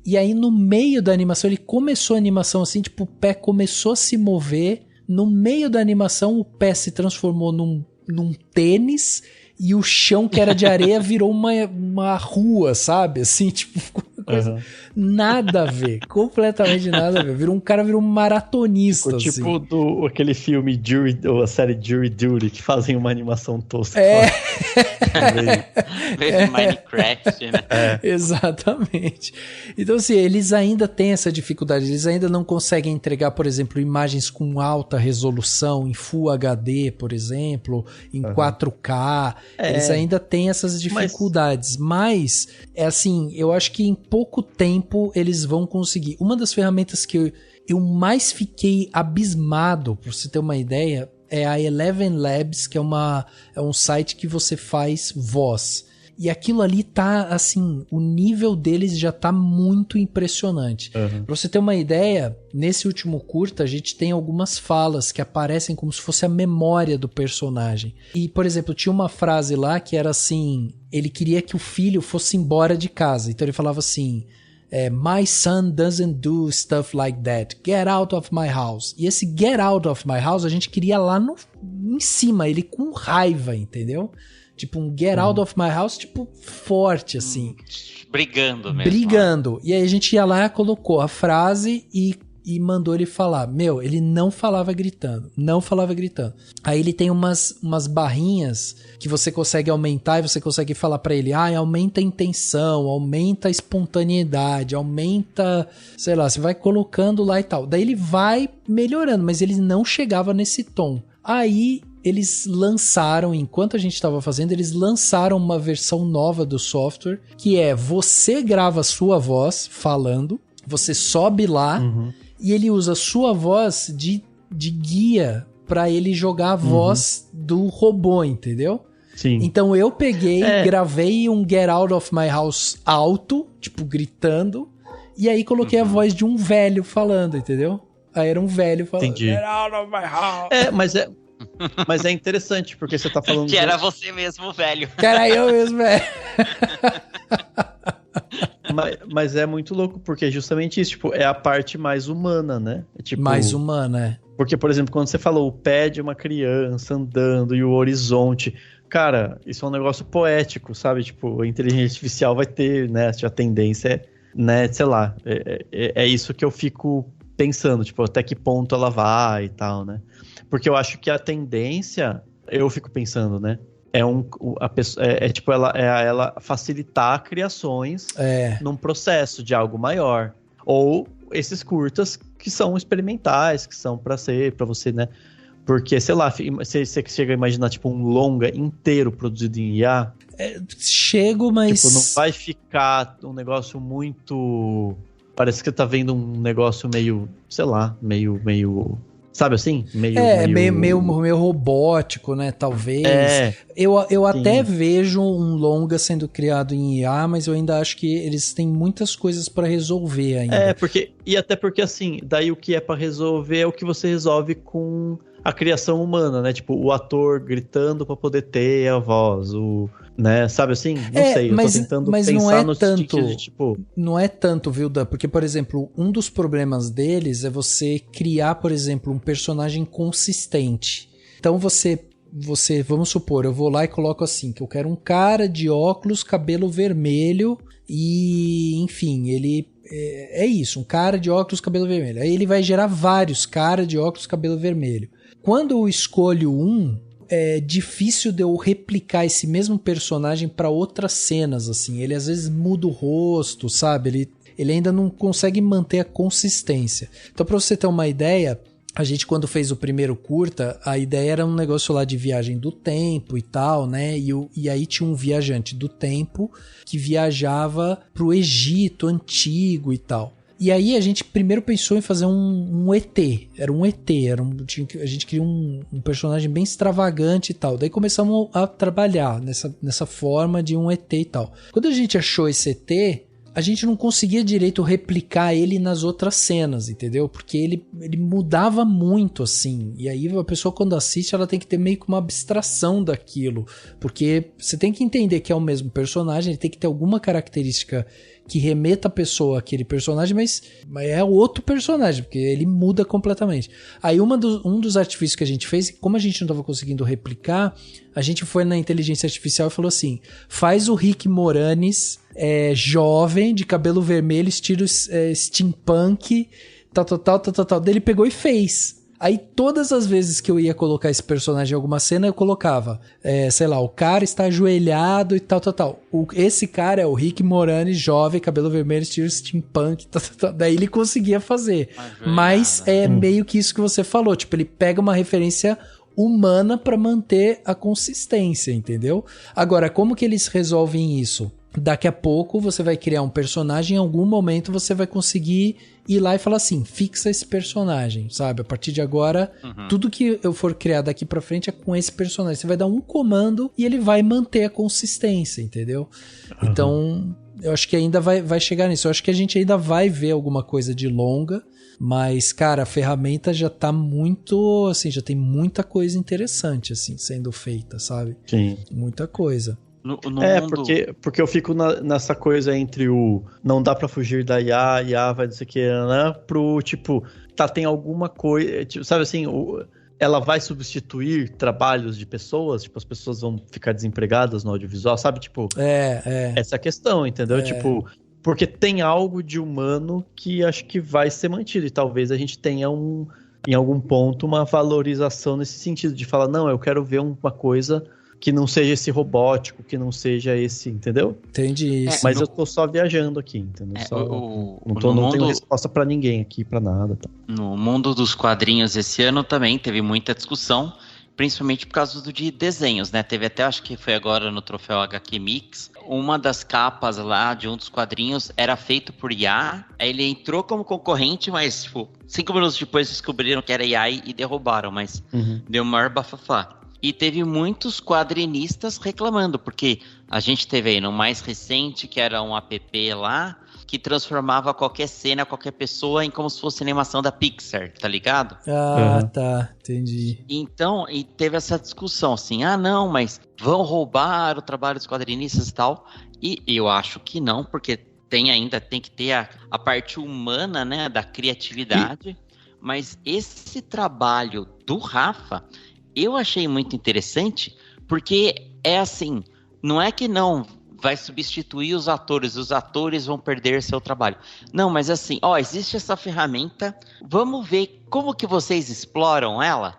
S1: E aí no meio da animação, ele começou a animação assim, tipo, o pé começou a se mover. No meio da animação, o pé se transformou num tênis e o chão que era de areia virou uma rua, sabe? Assim, tipo, uma coisa nada a ver, completamente nada a ver. Virou um maratonista, assim.
S2: Tipo aquele filme Jury, ou a série Jury Duty, que fazem uma animação tosca.
S3: Minecraft, né?
S1: Exatamente. Então, assim, eles ainda têm essa dificuldade, eles ainda não conseguem entregar, por exemplo, imagens com alta resolução, em Full HD, por exemplo, em 4K. Eles ainda têm essas dificuldades, mas é assim, eu acho que em pouco tempo eles vão conseguir. Uma das ferramentas que eu mais fiquei abismado, pra você ter uma ideia, é a Eleven Labs, que é um site que você faz voz. E aquilo ali tá, assim, o nível deles já tá muito impressionante. Pra você ter uma ideia, nesse último curta a gente tem algumas falas que aparecem como se fosse a memória do personagem. E, por exemplo, tinha uma frase lá que era assim, ele queria que o filho fosse embora de casa. Então ele falava assim, my son doesn't do stuff like that. Get out of my house. E esse get out of my house a gente queria lá em cima, ele com raiva, entendeu? Tipo um get out of my house, tipo, forte, assim.
S3: Brigando mesmo.
S1: Brigando. E aí a gente ia lá, colocou a frase e mandou ele falar. Meu, ele não falava gritando. Não falava gritando. Aí ele tem umas barrinhas que você consegue aumentar e você consegue falar pra ele, aumenta a intenção, aumenta a espontaneidade, aumenta, sei lá, você vai colocando lá e tal. Daí ele vai melhorando, mas ele não chegava nesse tom. Aí eles lançaram, enquanto a gente estava fazendo, eles lançaram uma versão nova do software, que é você grava a sua voz falando, você sobe lá e ele usa a sua voz de guia para ele jogar a voz do robô, entendeu?
S2: Sim.
S1: Então eu peguei, gravei um Get Out of My House alto, tipo gritando, E aí coloquei a voz de um velho falando, entendeu? Aí era um velho falando.
S2: Entendi. Mas é interessante, porque você tá falando...
S3: Que era você mesmo, velho.
S1: Que era eu mesmo, velho.
S2: Mas é muito louco, porque é justamente isso, tipo, é a parte mais humana, né? É tipo,
S1: mais humana,
S2: Porque, por exemplo, quando você falou o pé de uma criança andando e o horizonte, cara, isso é um negócio poético, sabe? Tipo, a inteligência artificial vai ter, né, a tendência, né, sei lá, é isso que eu fico pensando, tipo, até que ponto ela vai e tal, né? Porque eu acho que a tendência, eu fico pensando, né? Tipo, ela facilitar criações num processo de algo maior. Ou esses curtas que são experimentais, que são pra você, né? Porque, sei lá, você chega a imaginar, tipo, um longa inteiro produzido em IA.
S1: Chego, mas...
S2: Tipo, não vai ficar um negócio muito... Parece que você tá vendo um negócio meio, sei lá, meio... Sabe assim?
S1: Meio robótico, né? Talvez. Eu até vejo um longa sendo criado em IA, mas eu ainda acho que eles têm muitas coisas pra resolver ainda.
S2: Até porque assim, daí o que é pra resolver é o que você resolve com a criação humana, né? Tipo, o ator gritando pra poder ter a voz, né? Sabe assim? Não sei, eu tô tentando pensar
S1: não é
S2: no
S1: tanto,
S2: sentido de, tipo...
S1: Não é tanto, viu, Dan? Porque, por exemplo, um dos problemas deles é você criar, por exemplo, um personagem consistente. Então você, vamos supor, eu vou lá e coloco assim, que eu quero um cara de óculos, cabelo vermelho e, enfim, ele... É isso, um cara de óculos, cabelo vermelho. Aí ele vai gerar vários caras de óculos, cabelo vermelho. Quando eu escolho é difícil de eu replicar esse mesmo personagem para outras cenas, assim. Ele às vezes muda o rosto, sabe? Ele ainda não consegue manter a consistência. Então, para você ter uma ideia, a gente quando fez o primeiro curta, a ideia era um negócio lá de viagem do tempo e tal, né? E aí tinha um viajante do tempo que viajava pro Egito antigo e tal. E aí a gente primeiro pensou em fazer um ET. Era um ET, a gente queria um personagem bem extravagante e tal. Daí começamos a trabalhar nessa forma de um ET e tal. Quando a gente achou esse ET, a gente não conseguia direito replicar ele nas outras cenas, entendeu? Porque ele mudava muito, assim. E aí a pessoa quando assiste, ela tem que ter meio que uma abstração daquilo. Porque você tem que entender que é o mesmo personagem, ele tem que ter alguma característica que remeta a pessoa àquele personagem, mas é outro personagem, porque ele muda completamente. Aí um dos artifícios que a gente fez, como a gente não estava conseguindo replicar, a gente foi na inteligência artificial e falou assim, faz o Rick Moranis jovem, de cabelo vermelho, estilo steampunk, tal. Daí ele pegou e fez. Aí todas as vezes que eu ia colocar esse personagem em alguma cena, eu colocava, sei lá, o cara está ajoelhado e tal. Esse cara é o Rick Moranis, jovem, cabelo vermelho, estilo steampunk, tal. Daí ele conseguia fazer. Mas é meio que isso que você falou, tipo, ele pega uma referência humana para manter a consistência, entendeu? Agora, como que eles resolvem isso? Daqui a pouco você vai criar um personagem, em algum momento você vai conseguir ir lá e falar assim, fixa esse personagem, sabe? A partir de agora, tudo que eu for criar daqui pra frente é com esse personagem. Você vai dar um comando e ele vai manter a consistência, entendeu? Então, eu acho que ainda vai chegar nisso. Eu acho que a gente ainda vai ver alguma coisa de longa, mas, cara, a ferramenta já tá muito, assim, já tem muita coisa interessante, assim, sendo feita, sabe?
S2: Sim.
S1: Muita coisa.
S3: No mundo...
S2: porque eu fico nessa coisa entre o não dá pra fugir da IA vai dizer que né, pro tipo, tem alguma coisa, tipo, sabe assim, ela vai substituir trabalhos de pessoas, tipo, as pessoas vão ficar desempregadas no audiovisual, sabe, tipo, essa questão, entendeu? Tipo, porque tem algo de humano que acho que vai ser mantido e talvez a gente tenha em algum ponto uma valorização nesse sentido de falar, não, eu quero ver uma coisa que não seja esse robótico, que não seja esse, entendeu?
S1: Entendi isso.
S2: Mas eu tô só viajando aqui, entendeu? Não tenho resposta pra ninguém aqui, pra nada. Tá?
S3: No mundo dos quadrinhos esse ano também teve muita discussão, principalmente por causa de desenhos, né? Teve até, acho que foi agora no Troféu HQ Mix, uma das capas lá de um dos quadrinhos era feito por IA, aí ele entrou como concorrente, mas, tipo, 5 minutos depois descobriram que era IA e derrubaram, mas deu o maior bafafá. E teve muitos quadrinistas reclamando, porque a gente teve aí no mais recente, que era um app lá, que transformava qualquer cena, qualquer pessoa em como se fosse animação da Pixar, tá ligado?
S1: Tá, entendi.
S3: Então, e teve essa discussão assim, não, mas vão roubar o trabalho dos quadrinistas e tal, e eu acho que não, porque tem que ter a parte humana, né, da criatividade, mas esse trabalho do Rafa, eu achei muito interessante, porque é assim, não é que não vai substituir os atores vão perder seu trabalho. Não, mas assim, existe essa ferramenta, vamos ver como que vocês exploram ela?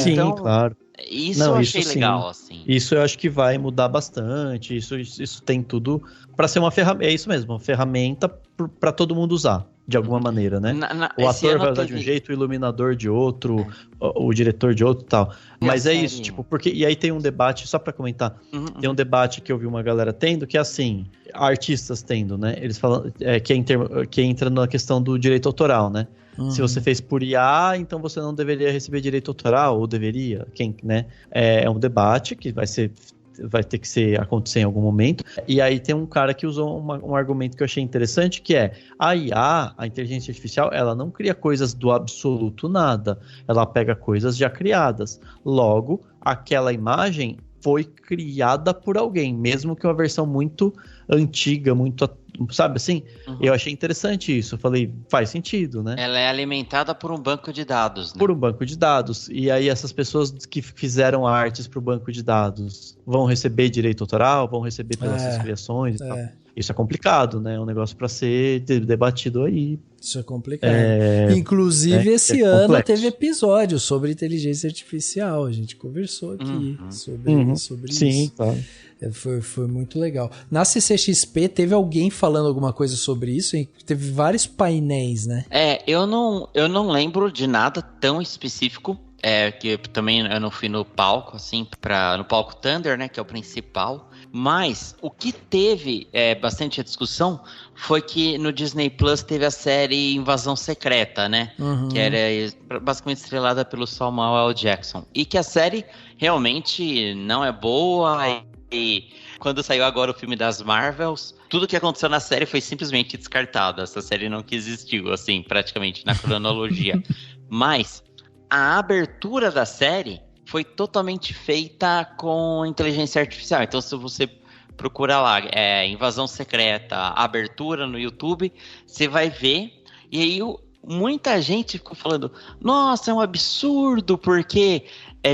S2: Sim, claro.
S3: Isso eu achei legal, assim.
S2: Isso eu acho que vai mudar bastante, isso tem tudo para ser uma ferramenta, é isso mesmo, uma ferramenta para todo mundo usar, de alguma maneira, né? O ator vai usar de um jeito, o iluminador de outro, o diretor de outro e tal. Mas é isso, tipo, porque... E aí tem um debate, só pra comentar, tem um debate que eu vi uma galera tendo, que é assim, artistas tendo, né? Eles falam, que entra na questão do direito autoral, né? Se você fez por IA, então você não deveria receber direito autoral, ou deveria, né? É um debate que vai ter que acontecer em algum momento. E aí tem um cara que usou um argumento que eu achei interessante, que é a IA, a inteligência artificial, ela não cria coisas do absoluto nada. Ela pega coisas já criadas. Logo, aquela imagem foi criada por alguém, mesmo que uma versão muito antiga, muito, sabe assim? Eu achei interessante isso. Eu falei, faz sentido, né?
S3: Ela é alimentada por um banco de dados, né?
S2: Por um banco de dados. E aí essas pessoas que fizeram artes para o banco de dados vão receber direito autoral, vão receber pelas suas criações e tal. Isso é complicado, né? É um negócio para ser debatido aí.
S1: Isso é complicado. Inclusive, esse ano teve episódio sobre inteligência artificial. A gente conversou aqui sobre isso.
S2: Sim, claro.
S1: Foi muito legal. Na CCXP, teve alguém falando alguma coisa sobre isso? E teve vários painéis, né?
S3: Eu não lembro de nada tão específico. Que também eu não fui no palco, assim, no palco Thunder, né, que é o principal. Mas o que teve bastante a discussão foi que no Disney Plus teve a série Invasão Secreta, né? Que era basicamente estrelada pelo Samuel L. Jackson. E que a série realmente não é boa. E quando saiu agora o filme das Marvels, tudo que aconteceu na série foi simplesmente descartado. Essa série não que existiu, assim, praticamente na cronologia. Mas a abertura da série foi totalmente feita com inteligência artificial. Então, se você procurar lá, Invasão Secreta, abertura no YouTube, você vai ver. E aí, muita gente ficou falando, nossa, é um absurdo, porque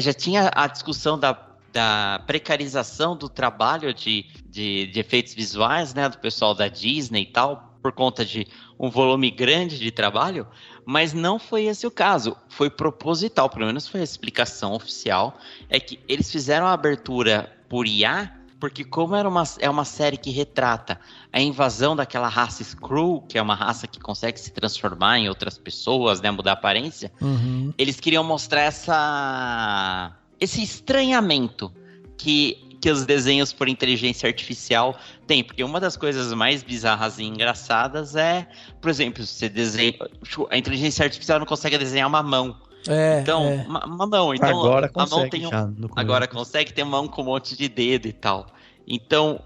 S3: já tinha a discussão da precarização do trabalho de efeitos visuais, né, do pessoal da Disney e tal, por conta de um volume grande de trabalho, mas não foi esse o caso, foi proposital, pelo menos foi a explicação oficial, é que eles fizeram a abertura por IA, porque como é uma série que retrata a invasão daquela raça Skrull, que é uma raça que consegue se transformar em outras pessoas, né, mudar a aparência, eles queriam mostrar esse estranhamento que os desenhos por inteligência artificial têm. Porque uma das coisas mais bizarras e engraçadas é, por exemplo, você desenha... A inteligência artificial não consegue desenhar uma mão. Uma mão. Então,
S2: agora
S3: a mão tem agora consegue ter uma mão com um monte de dedo e tal. Então,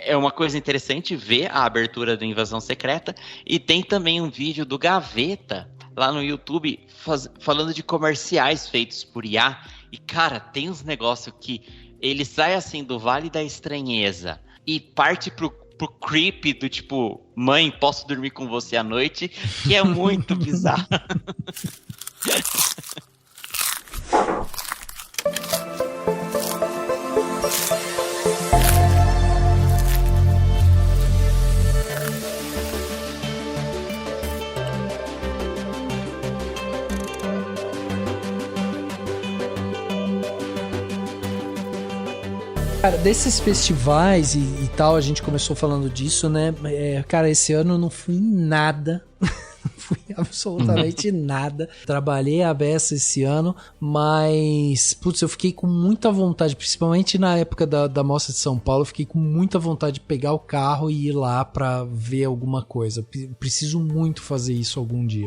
S3: é uma coisa interessante ver a abertura do Invasão Secreta. E tem também um vídeo do Gaveta lá no YouTube falando de comerciais feitos por IA. E, cara, tem uns negócios que ele sai assim do Vale da Estranheza e parte pro creep do tipo, mãe, posso dormir com você à noite, que é muito bizarro.
S1: Cara, desses festivais e tal, a gente começou falando disso, né? Cara, esse ano eu não fui em nada. Não fui absolutamente nada. Trabalhei a beça esse ano, mas, putz, eu fiquei com muita vontade, principalmente na época da Mostra de São Paulo, eu fiquei com muita vontade de pegar o carro e ir lá pra ver alguma coisa. Preciso muito fazer isso algum dia.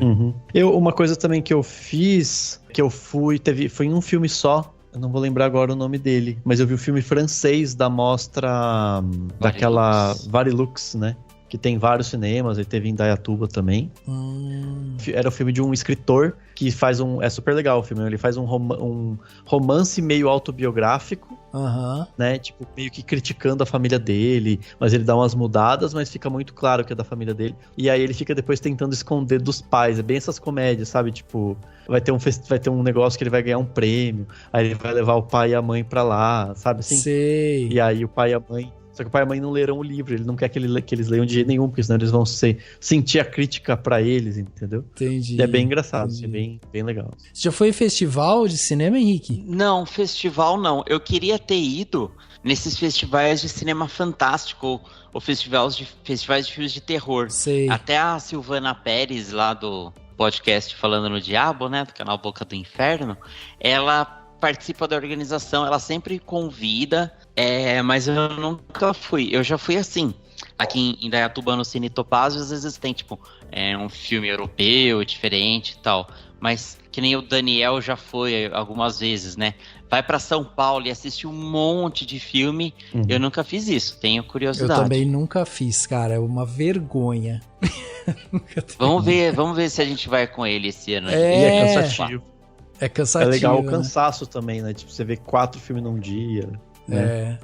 S2: Uma coisa também que eu fiz, que eu foi em um filme só. Eu não vou lembrar agora o nome dele, mas eu vi o filme francês da mostra daquela Varilux, né? que tem vários cinemas, ele teve em Indaiatuba também. Era o filme de um escritor que faz é super legal o filme, ele faz um romance meio autobiográfico, né, tipo, meio que criticando a família dele, mas ele dá umas mudadas, mas fica muito claro que é da família dele, e aí ele fica depois tentando esconder dos pais, é bem essas comédias, sabe, tipo, vai ter um negócio que ele vai ganhar um prêmio, aí ele vai levar o pai e a mãe pra lá, sabe assim?
S1: Sei.
S2: E aí o pai e a mãe... Só que o pai e a mãe não leram o livro, ele não quer que eles leiam de jeito nenhum, porque senão eles vão sentir a crítica pra eles, entendeu?
S1: Entendi.
S2: E é bem engraçado, é bem legal.
S1: Você já foi em festival de cinema, Henrique?
S3: Não, festival não. Eu queria ter ido nesses festivais de cinema fantástico, ou festivais de filmes de terror.
S1: Sei.
S3: Até a Silvana Pérez, lá do podcast Falando no Diabo, né, do canal Boca do Inferno, ela participa da organização, ela sempre convida, mas eu nunca fui. Eu já fui assim, aqui em Indaiatuba, no Cine Topázio, às vezes tem tipo um filme europeu diferente e tal, mas que nem o Daniel já foi algumas vezes, né? Vai pra São Paulo e assiste um monte de filme. Eu nunca fiz isso, tenho curiosidade.
S1: Eu também nunca fiz, cara, é uma vergonha.
S3: Vamos ver se a gente vai com ele esse ano.
S2: E é cansativo.
S1: É cansativo.
S2: É legal o
S1: né?
S2: cansaço também, né? Tipo, você vê 4 filmes num dia, né?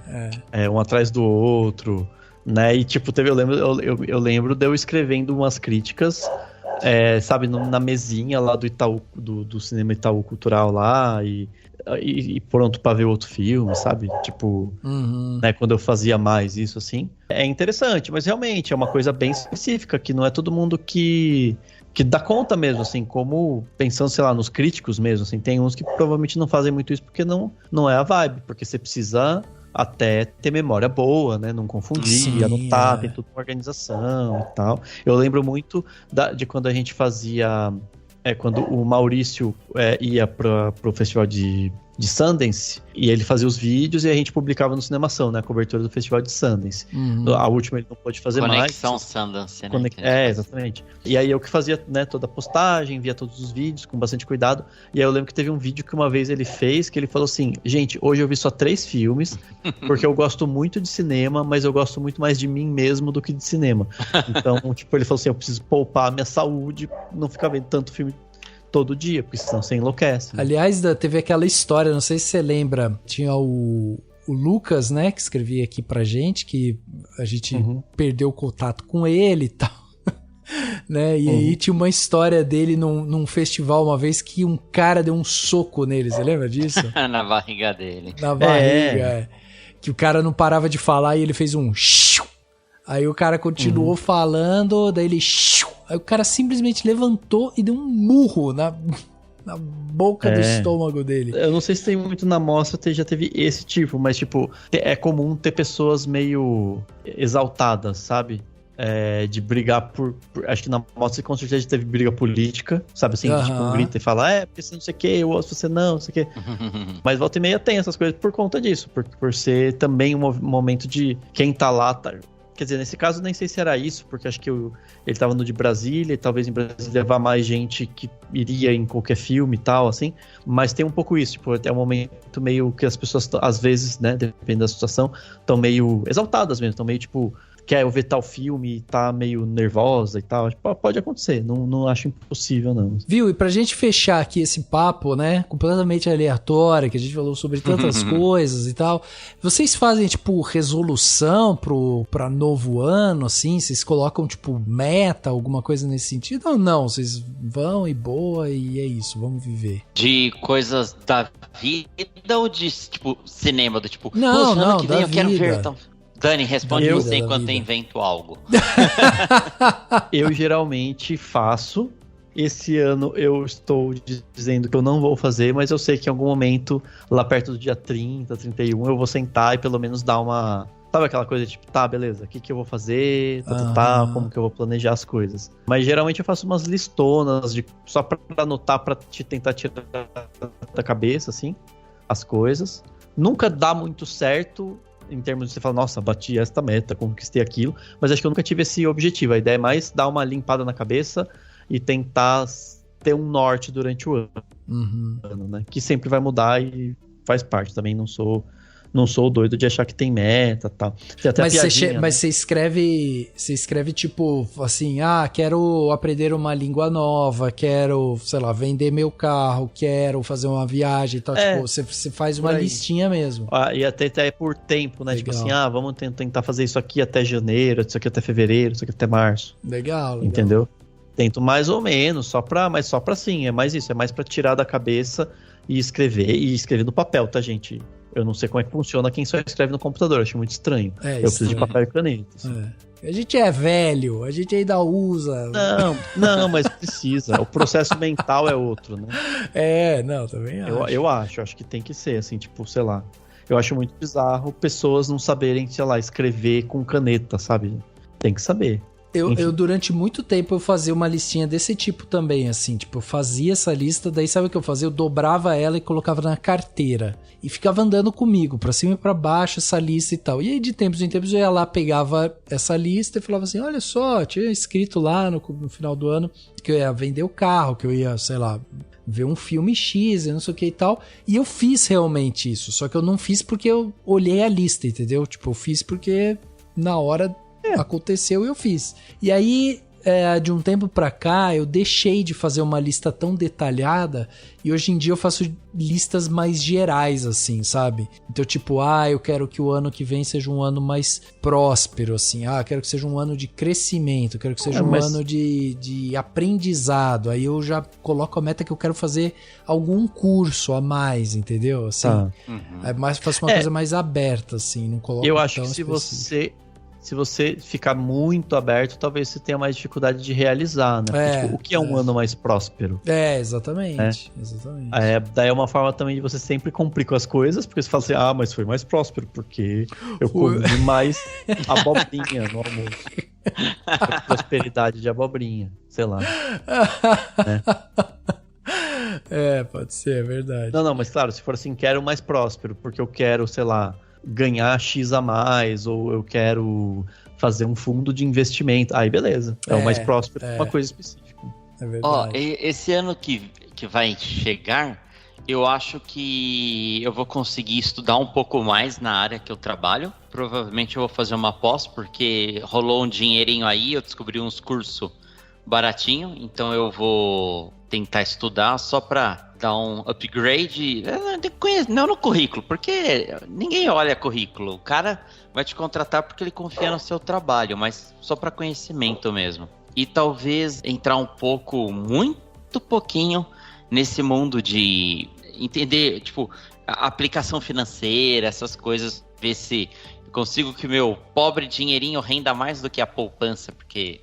S1: Um
S2: atrás do outro, né? E tipo, eu lembro de eu escrevendo umas críticas, sabe, na mesinha lá do Itaú, do Cinema Itaú Cultural lá, e pronto pra ver outro filme, sabe? Tipo, né, quando eu fazia mais isso, assim. É interessante, mas realmente é uma coisa bem específica, que não é todo mundo que dá conta mesmo, assim, como pensando, sei lá, nos críticos mesmo, assim, tem uns que provavelmente não fazem muito isso porque não é a vibe, porque você precisa até ter memória boa, né, não confundir, anotar, tem toda uma organização e tal. Eu lembro muito de quando a gente fazia, quando o Maurício ia pro festival de Sundance, e ele fazia os vídeos e a gente publicava no Cinemação, né, a cobertura do festival de Sundance. A última ele não pôde fazer
S3: Conexão
S2: mais.
S3: Sundance, né?
S2: Exatamente. E aí eu que fazia, né, toda a postagem, via todos os vídeos com bastante cuidado, e aí eu lembro que teve um vídeo que uma vez ele fez, que ele falou assim, gente, hoje eu vi só 3 filmes, porque eu gosto muito de cinema, mas eu gosto muito mais de mim mesmo do que de cinema. Então, tipo, ele falou assim, eu preciso poupar a minha saúde, não ficar vendo tanto filme todo dia, porque senão você enlouquece. Né?
S1: Aliás, teve aquela história, não sei se você lembra, tinha o Lucas, né, que escrevia aqui pra gente, que a gente perdeu o contato com ele e tal, né, e aí tinha uma história dele num festival uma vez que um cara deu um soco nele, você lembra disso?
S3: Na barriga dele.
S1: Na barriga, que o cara não parava de falar e ele fez um shiu. Aí o cara continuou falando, daí ele shiu. Aí o cara simplesmente levantou e deu um murro na boca do estômago dele.
S2: Eu não sei se tem muito na mostra, já teve esse tipo, mas tipo, é comum ter pessoas meio exaltadas, sabe? De brigar acho que na mostra com certeza teve briga política, sabe assim? Tipo, um grita e fala, porque você não sei o que, eu ouço você não sei o que. Mas volta e meia tem essas coisas por conta disso, por ser também um momento de quem tá lá, quer dizer, nesse caso nem sei se era isso, porque acho que ele tava no de Brasília, e talvez em Brasília levar mais gente que iria em qualquer filme e tal, assim, mas tem um pouco isso, tipo, é um momento meio que as pessoas, às vezes, né, dependendo da situação, estão meio exaltadas mesmo, estão meio, tipo, quer ver tal filme e tá meio nervosa e tal, pode acontecer, não acho impossível, não.
S1: Viu, e pra gente fechar aqui esse papo, né, completamente aleatório, que a gente falou sobre tantas coisas e tal, vocês fazem, tipo, resolução pra novo ano, assim, vocês colocam, tipo, meta, alguma coisa nesse sentido, ou não? Vocês vão e boa e é isso, vamos viver.
S3: De coisas da vida ou de, tipo, cinema, do tipo,
S1: não,
S3: ano que vem
S1: da
S3: eu quero
S1: vida.
S3: ver, então... Dani, responde você enquanto eu invento algo.
S2: Eu geralmente faço. Esse ano eu estou dizendo que eu não vou fazer, mas eu sei que em algum momento, lá perto do dia 30, 31, eu vou sentar e pelo menos dar uma... Sabe aquela coisa tipo, tá, beleza, o que eu vou fazer, como que eu vou planejar as coisas. Mas geralmente eu faço umas listonas só pra anotar, pra tentar tirar da cabeça, assim, as coisas. Nunca dá muito certo... em termos de você falar, nossa, bati esta meta, conquistei aquilo, mas acho que eu nunca tive esse objetivo. A ideia é mais dar uma limpada na cabeça e tentar ter um norte durante o ano, né? Que sempre vai mudar e faz parte. Também não sou não sou doido de achar que tem meta e tal. Tem até piadinha, né?
S1: Mas você escreve tipo assim, quero aprender uma língua nova, quero, sei lá, vender meu carro, quero fazer uma viagem e tal. Tipo, você faz uma listinha mesmo.
S2: E até por tempo, né?
S1: Legal.
S2: Tipo assim, vamos tentar fazer isso aqui até janeiro, isso aqui até fevereiro, isso aqui até março.
S1: Legal.
S2: Entendeu? Tento mais ou menos, mas só pra sim, é mais isso, é mais pra tirar da cabeça e escrever no papel, tá, gente? Eu não sei como é que funciona quem só escreve no computador, acho muito estranho. Eu preciso de papel e caneta. Assim.
S1: A gente é velho, a gente ainda usa.
S2: Não, mas precisa. O processo mental é outro, né?
S1: Também acho.
S2: Eu acho que tem que ser, assim, tipo, sei lá. Eu acho muito bizarro pessoas não saberem, sei lá, escrever com caneta, sabe? Tem que saber.
S1: Eu durante muito tempo eu fazia uma listinha desse tipo também, assim, tipo, eu fazia essa lista, daí sabe o que eu fazia? Eu dobrava ela e colocava na carteira e ficava andando comigo, pra cima e pra baixo, essa lista e tal. E aí de tempos em tempos eu ia lá, pegava essa lista e falava assim, olha só, tinha escrito lá no final do ano que eu ia vender o carro, que eu ia, sei lá, ver um filme X e não sei o que e tal, e eu fiz realmente isso, só que eu não fiz porque eu olhei a lista, entendeu? Tipo, eu fiz porque na hora aconteceu e eu fiz. E aí, de um tempo pra cá, eu deixei de fazer uma lista tão detalhada e hoje em dia eu faço listas mais gerais, assim, sabe? Então, tipo, eu quero que o ano que vem seja um ano mais próspero, assim. Eu quero que seja um ano de crescimento, eu quero que seja um ano de aprendizado. Aí eu já coloco a meta que eu quero fazer algum curso a mais, entendeu? Assim, faço uma coisa mais aberta, assim, não coloco
S2: eu acho que se você ficar muito aberto, talvez você tenha mais dificuldade de realizar, né? Porque, tipo, o que é um ano mais próspero?
S1: Exatamente.
S2: Daí é uma forma também de você sempre cumprir com as coisas, porque você fala assim, mas foi mais próspero, porque eu comi mais abobrinha no almoço. Prosperidade de abobrinha, sei lá. Né?
S1: Pode ser, é verdade.
S2: Não, mas claro, se for assim, quero mais próspero, porque eu quero, sei lá, ganhar X a mais, ou eu quero fazer um fundo de investimento. Aí beleza, é o mais próspero, uma coisa específica.
S1: É verdade.
S3: Esse ano que vai chegar, eu acho que eu vou conseguir estudar um pouco mais na área que eu trabalho. Provavelmente eu vou fazer uma pós, porque rolou um dinheirinho aí, eu descobri uns cursos baratinho, então eu vou tentar estudar só pra dar um upgrade, não no currículo, porque ninguém olha currículo, o cara vai te contratar porque ele confia no seu trabalho, mas só pra conhecimento mesmo. E talvez entrar um pouco, muito pouquinho, nesse mundo de entender, tipo, a aplicação financeira, essas coisas, ver se eu consigo que o meu pobre dinheirinho renda mais do que a poupança, porque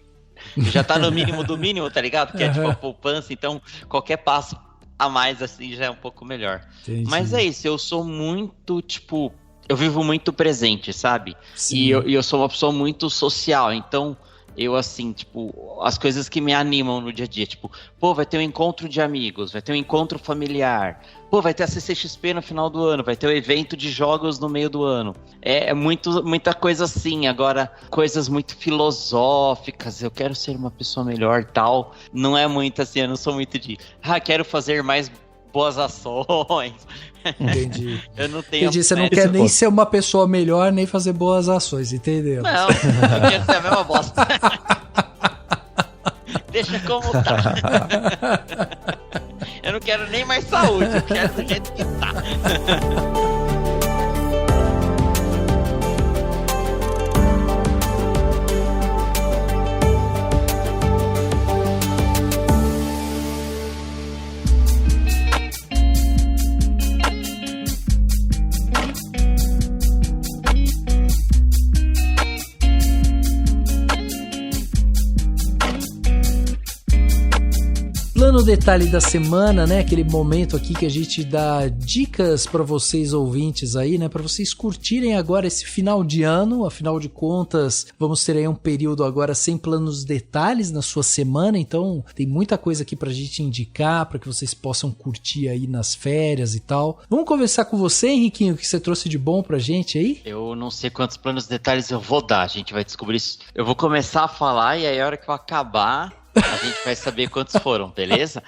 S3: já tá no mínimo do mínimo, tá ligado? Que é tipo a poupança, então qualquer passo a mais assim já é um pouco melhor. Entendi. Mas é isso, eu sou muito, tipo, eu vivo muito presente, sabe? Sim. E eu sou uma pessoa muito social, então eu assim, tipo, as coisas que me animam no dia a dia, tipo, vai ter um encontro de amigos, vai ter um encontro familiar, vai ter a CCXP no final do ano, vai ter um evento de jogos no meio do ano. É muita coisa assim. Agora, coisas muito filosóficas, eu quero ser uma pessoa melhor e tal, não é muito assim, eu não sou muito de, quero fazer mais boas ações.
S1: Entendi.
S3: Eu não tenho.
S1: Entendi, você não quer nem ser uma pessoa melhor, nem fazer boas ações, entendeu?
S3: Não, eu quero ser a mesma bosta. Deixa como tá. Eu não quero nem mais saúde, eu quero do jeito que tá.
S1: No detalhe da semana, né, aquele momento aqui que a gente dá dicas para vocês ouvintes aí, né, para vocês curtirem agora esse final de ano. Afinal de contas, vamos ter aí um período agora sem planos detalhes na sua semana, então tem muita coisa aqui pra gente indicar, para que vocês possam curtir aí nas férias e tal. Vamos conversar com você, Henriquinho, o que você trouxe de bom pra gente aí?
S3: Eu não sei quantos planos detalhes eu vou dar, a gente vai descobrir isso. Eu vou começar a falar e aí a hora que eu acabar A gente vai saber quantos foram, beleza?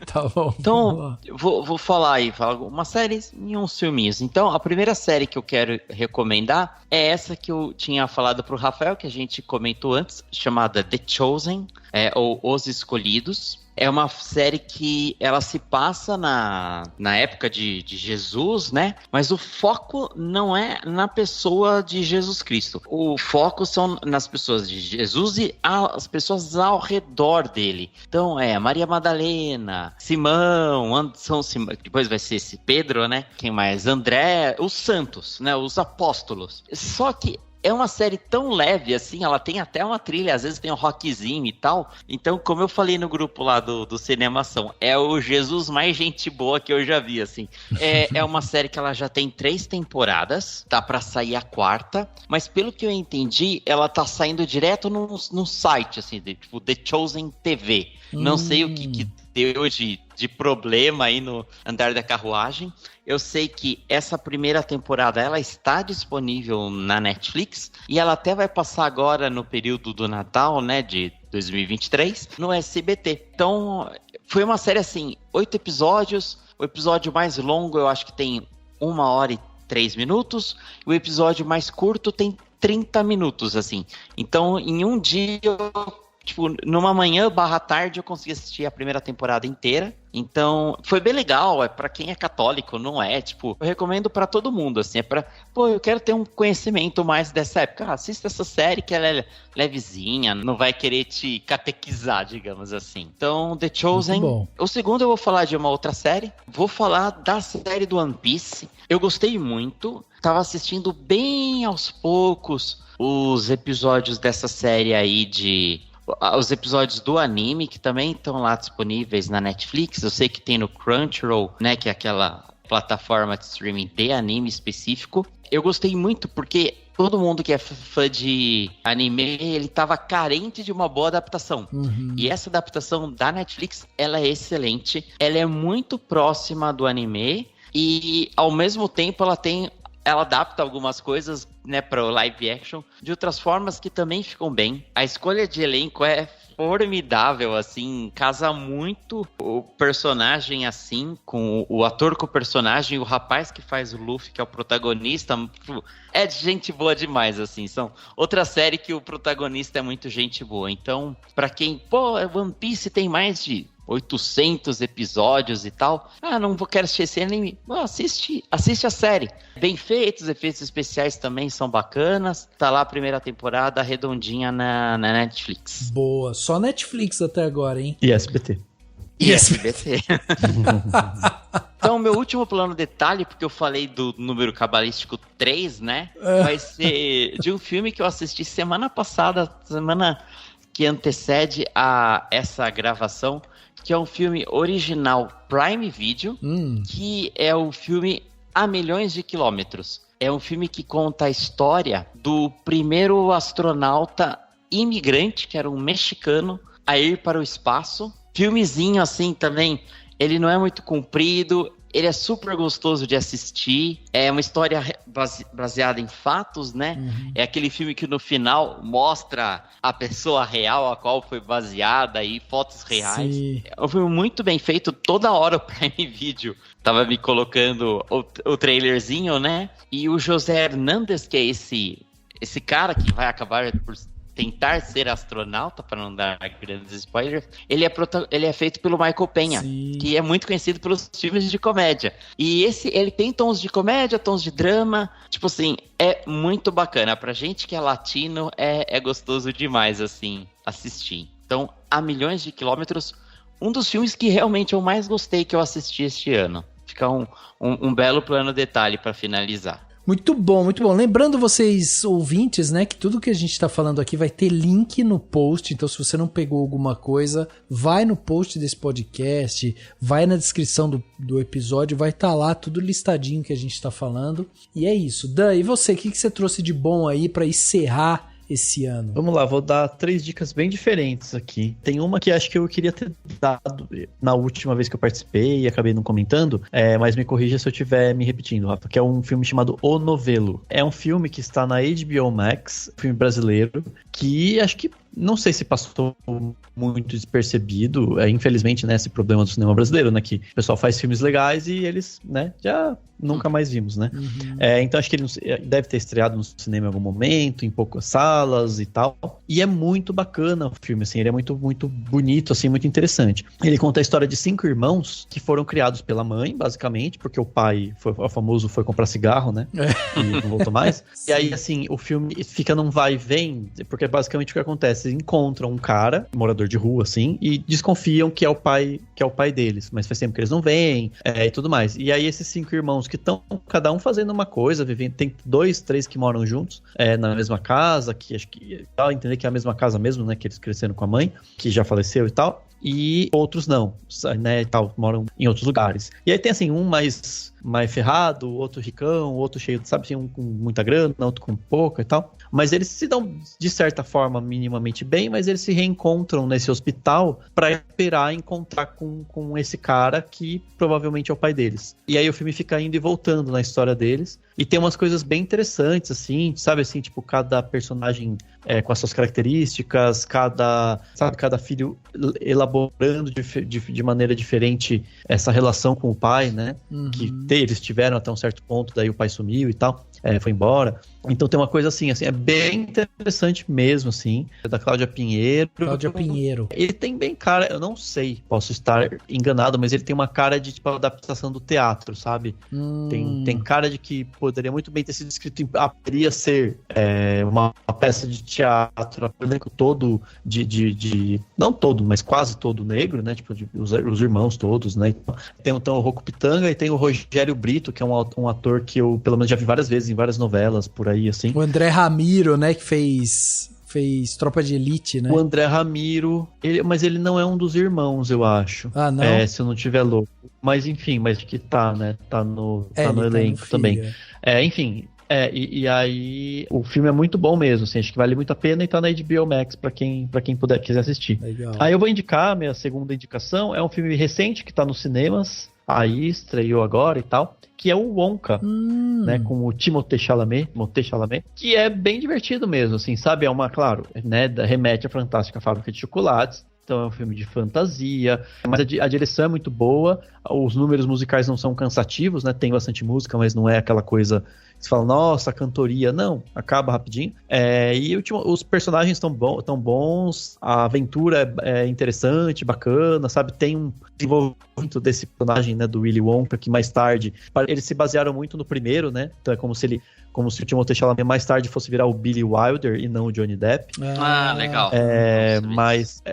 S1: Tá bom.
S3: Então, vou falar uma série e uns filminhos. Então, a primeira série que eu quero recomendar é essa que eu tinha falado pro Rafael, que a gente comentou antes, chamada The Chosen, ou Os Escolhidos. É uma série que ela se passa na época de Jesus, né? Mas o foco não é na pessoa de Jesus Cristo. O foco são nas pessoas de Jesus e as pessoas ao redor dele. Então Maria Madalena, Simão, depois vai ser esse Pedro, né? Quem mais? André, os santos, né? Os apóstolos. Só que é uma série tão leve, assim, ela tem até uma trilha, às vezes tem um rockzinho e tal. Então, como eu falei no grupo lá do Cinemação, é o Jesus mais gente boa que eu já vi, assim. É uma série que ela já tem 3 temporadas, tá pra sair a 4ª, mas pelo que eu entendi, ela tá saindo direto no site, assim, tipo The Chosen TV. Não sei o que deu de problema aí no andar da carruagem. Eu sei que essa primeira temporada ela está disponível na Netflix e ela até vai passar agora no período do Natal, né, de 2023, no SBT. Então, foi uma série assim, 8 episódios. O episódio mais longo eu acho que tem 1 hora e 3 minutos. O episódio mais curto tem 30 minutos, assim. Então, em um dia numa manhã / tarde eu consegui assistir a primeira temporada inteira. Então, foi bem legal, pra quem é católico, não é, eu recomendo pra todo mundo, assim, eu quero ter um conhecimento mais dessa época, assista essa série que ela é levezinha, não vai querer te catequizar, digamos assim. Então, The Chosen. O segundo eu vou falar de uma outra série, vou falar da série do One Piece. Eu gostei muito, tava assistindo bem aos poucos os episódios dessa série aí os episódios do anime, que também estão lá disponíveis na Netflix. Eu sei que tem no Crunchyroll, né, que é aquela plataforma de streaming de anime específico. Eu gostei muito porque todo mundo que é fã de anime, ele tava carente de uma boa adaptação. E essa adaptação da Netflix, ela é excelente. Ela é muito próxima do anime e, ao mesmo tempo, ela adapta algumas coisas, né, para o live action de outras formas que também ficam bem. A escolha de elenco é formidável, assim, casa muito o personagem, assim, com o ator com o personagem, o rapaz que faz o Luffy, que é o protagonista, é de gente boa demais, assim. São outra série que o protagonista é muito gente boa. Então, pra quem, One Piece tem mais de 800 episódios e tal. Não quero assistir esse anime. Assiste a série. Bem feito, os efeitos especiais também são bacanas. Tá lá a primeira temporada redondinha na Netflix.
S1: Boa, só Netflix até agora, hein?
S2: E SBT.
S3: E SBT. Então, meu último plano detalhe, porque eu falei do número cabalístico 3, né? Vai ser de um filme que eu assisti semana passada, semana que antecede a essa gravação, que é um filme original Prime Video, que é o filme A Milhões de Quilômetros. É um filme que conta a história do primeiro astronauta imigrante, que era um mexicano, a ir para o espaço. Filmezinho assim também, ele não é muito comprido, ele é super gostoso de assistir, é uma história baseada em fatos, né? É aquele filme que no final mostra a pessoa real a qual foi baseada e fotos reais. Sim. É um filme muito bem feito, toda hora o Prime Video tava me colocando o trailerzinho, né? E o José Hernandes, que é esse cara que vai acabar por tentar ser astronauta, para não dar grandes spoilers, ele é feito pelo Michael Peña, sim, que é muito conhecido pelos filmes de comédia. E ele tem tons de comédia, tons de drama, tipo assim, é muito bacana. Pra gente que é latino, é gostoso demais, assim, assistir. Então, A Milhões de Quilômetros, um dos filmes que realmente eu mais gostei que eu assisti este ano. Fica um belo plano detalhe para finalizar.
S1: Muito bom, muito bom. Lembrando vocês, ouvintes, né, que tudo que a gente tá falando aqui vai ter link no post, então se você não pegou alguma coisa, vai no post desse podcast, vai na descrição do episódio, vai estar lá tudo listadinho que a gente tá falando. E é isso. Dan, e você, o que você trouxe de bom aí pra encerrar esse ano?
S2: Vamos lá, vou dar 3 dicas bem diferentes aqui. Tem uma que acho que eu queria ter dado na última vez que eu participei e acabei não comentando, mas me corrija se eu estiver me repetindo, Rafa, que é um filme chamado O Novelo. É um filme que está na HBO Max, filme brasileiro, que acho que não sei se passou muito despercebido, infelizmente, né, esse problema do cinema brasileiro, né, que o pessoal faz filmes legais e eles, né, já nunca mais vimos, né. Então acho que ele deve ter estreado no cinema em algum momento, em poucas salas e tal, e é muito bacana o filme, assim, ele é muito, muito bonito, assim, muito interessante. Ele conta a história de 5 irmãos que foram criados pela mãe, basicamente, porque o pai, o famoso, foi comprar cigarro, né, e não voltou mais. E aí, assim, o filme fica num vai e vem, porque basicamente o que acontece, eles encontram um cara, morador de rua, assim, e desconfiam que é o pai deles, mas faz tempo que eles não veem, e tudo mais. E aí esses 5 irmãos que estão cada um fazendo uma coisa, vivendo, tem 2, 3 que moram juntos, na mesma casa, que acho que dá a entender que é a mesma casa mesmo, né, que eles cresceram com a mãe, que já faleceu e tal, e outros não, né, e tal, moram em outros lugares. E aí tem assim, um mais ferrado, outro ricão, outro cheio, sabe, assim, um com muita grana, outro com pouca e tal. Mas eles se dão, de certa forma, minimamente bem, mas eles se reencontram nesse hospital para esperar encontrar com esse cara que provavelmente é o pai deles. E aí o filme fica indo e voltando na história deles. E tem umas coisas bem interessantes, assim, sabe, assim, tipo, cada personagem com as suas características, cada filho elaborando de maneira diferente essa relação com o pai, né? Que eles tiveram até um certo ponto, daí o pai sumiu e tal, foi embora. Então tem uma coisa assim, é bem interessante mesmo, assim, é da Cláudia Pinheiro. Ele tem bem cara, eu não sei, posso estar enganado, mas ele tem uma cara de, tipo, adaptação do teatro, sabe? Tem cara de que poderia muito bem ter sido escrito, poderia ser uma peça de teatro, o elenco todo não todo, mas quase todo negro, né? Tipo, os irmãos todos, né? Tem então o Rocco Pitanga e tem o Rogério Brito, que é um ator que eu, pelo menos, já vi várias vezes em várias novelas, por aí, assim.
S1: O André Ramiro, né, que fez Tropa de Elite, né?
S2: O André Ramiro, mas ele não é um dos irmãos, eu acho.
S1: Ah, não?
S2: Se eu não tiver louco. Mas enfim, mas que tá, né? Tá no elenco também. Enfim. E aí o filme é muito bom mesmo, assim, acho que vale muito a pena e tá na HBO Max pra quem quiser assistir.
S1: Legal.
S2: Aí eu vou indicar, minha segunda indicação, é um filme recente que tá nos cinemas, aí estreou agora e tal, que é o Wonka, né, com o Timothée Chalamet, que é bem divertido mesmo, assim, sabe, claro, né, remete à Fantástica Fábrica de Chocolates. Então é um filme de fantasia, mas a direção é muito boa, os números musicais não são cansativos, né? Tem bastante música, mas não é aquela coisa que você fala, nossa, cantoria, não, acaba rapidinho. E os personagens estão bons, a aventura é interessante, bacana, sabe? Tem um desenvolvimento desse personagem, né, do Willy Wonka, que mais tarde, eles se basearam muito no primeiro, né? Então é como se o Timothée Chalamet mais tarde fosse virar o Billy Wilder e não o Johnny Depp.
S3: Legal.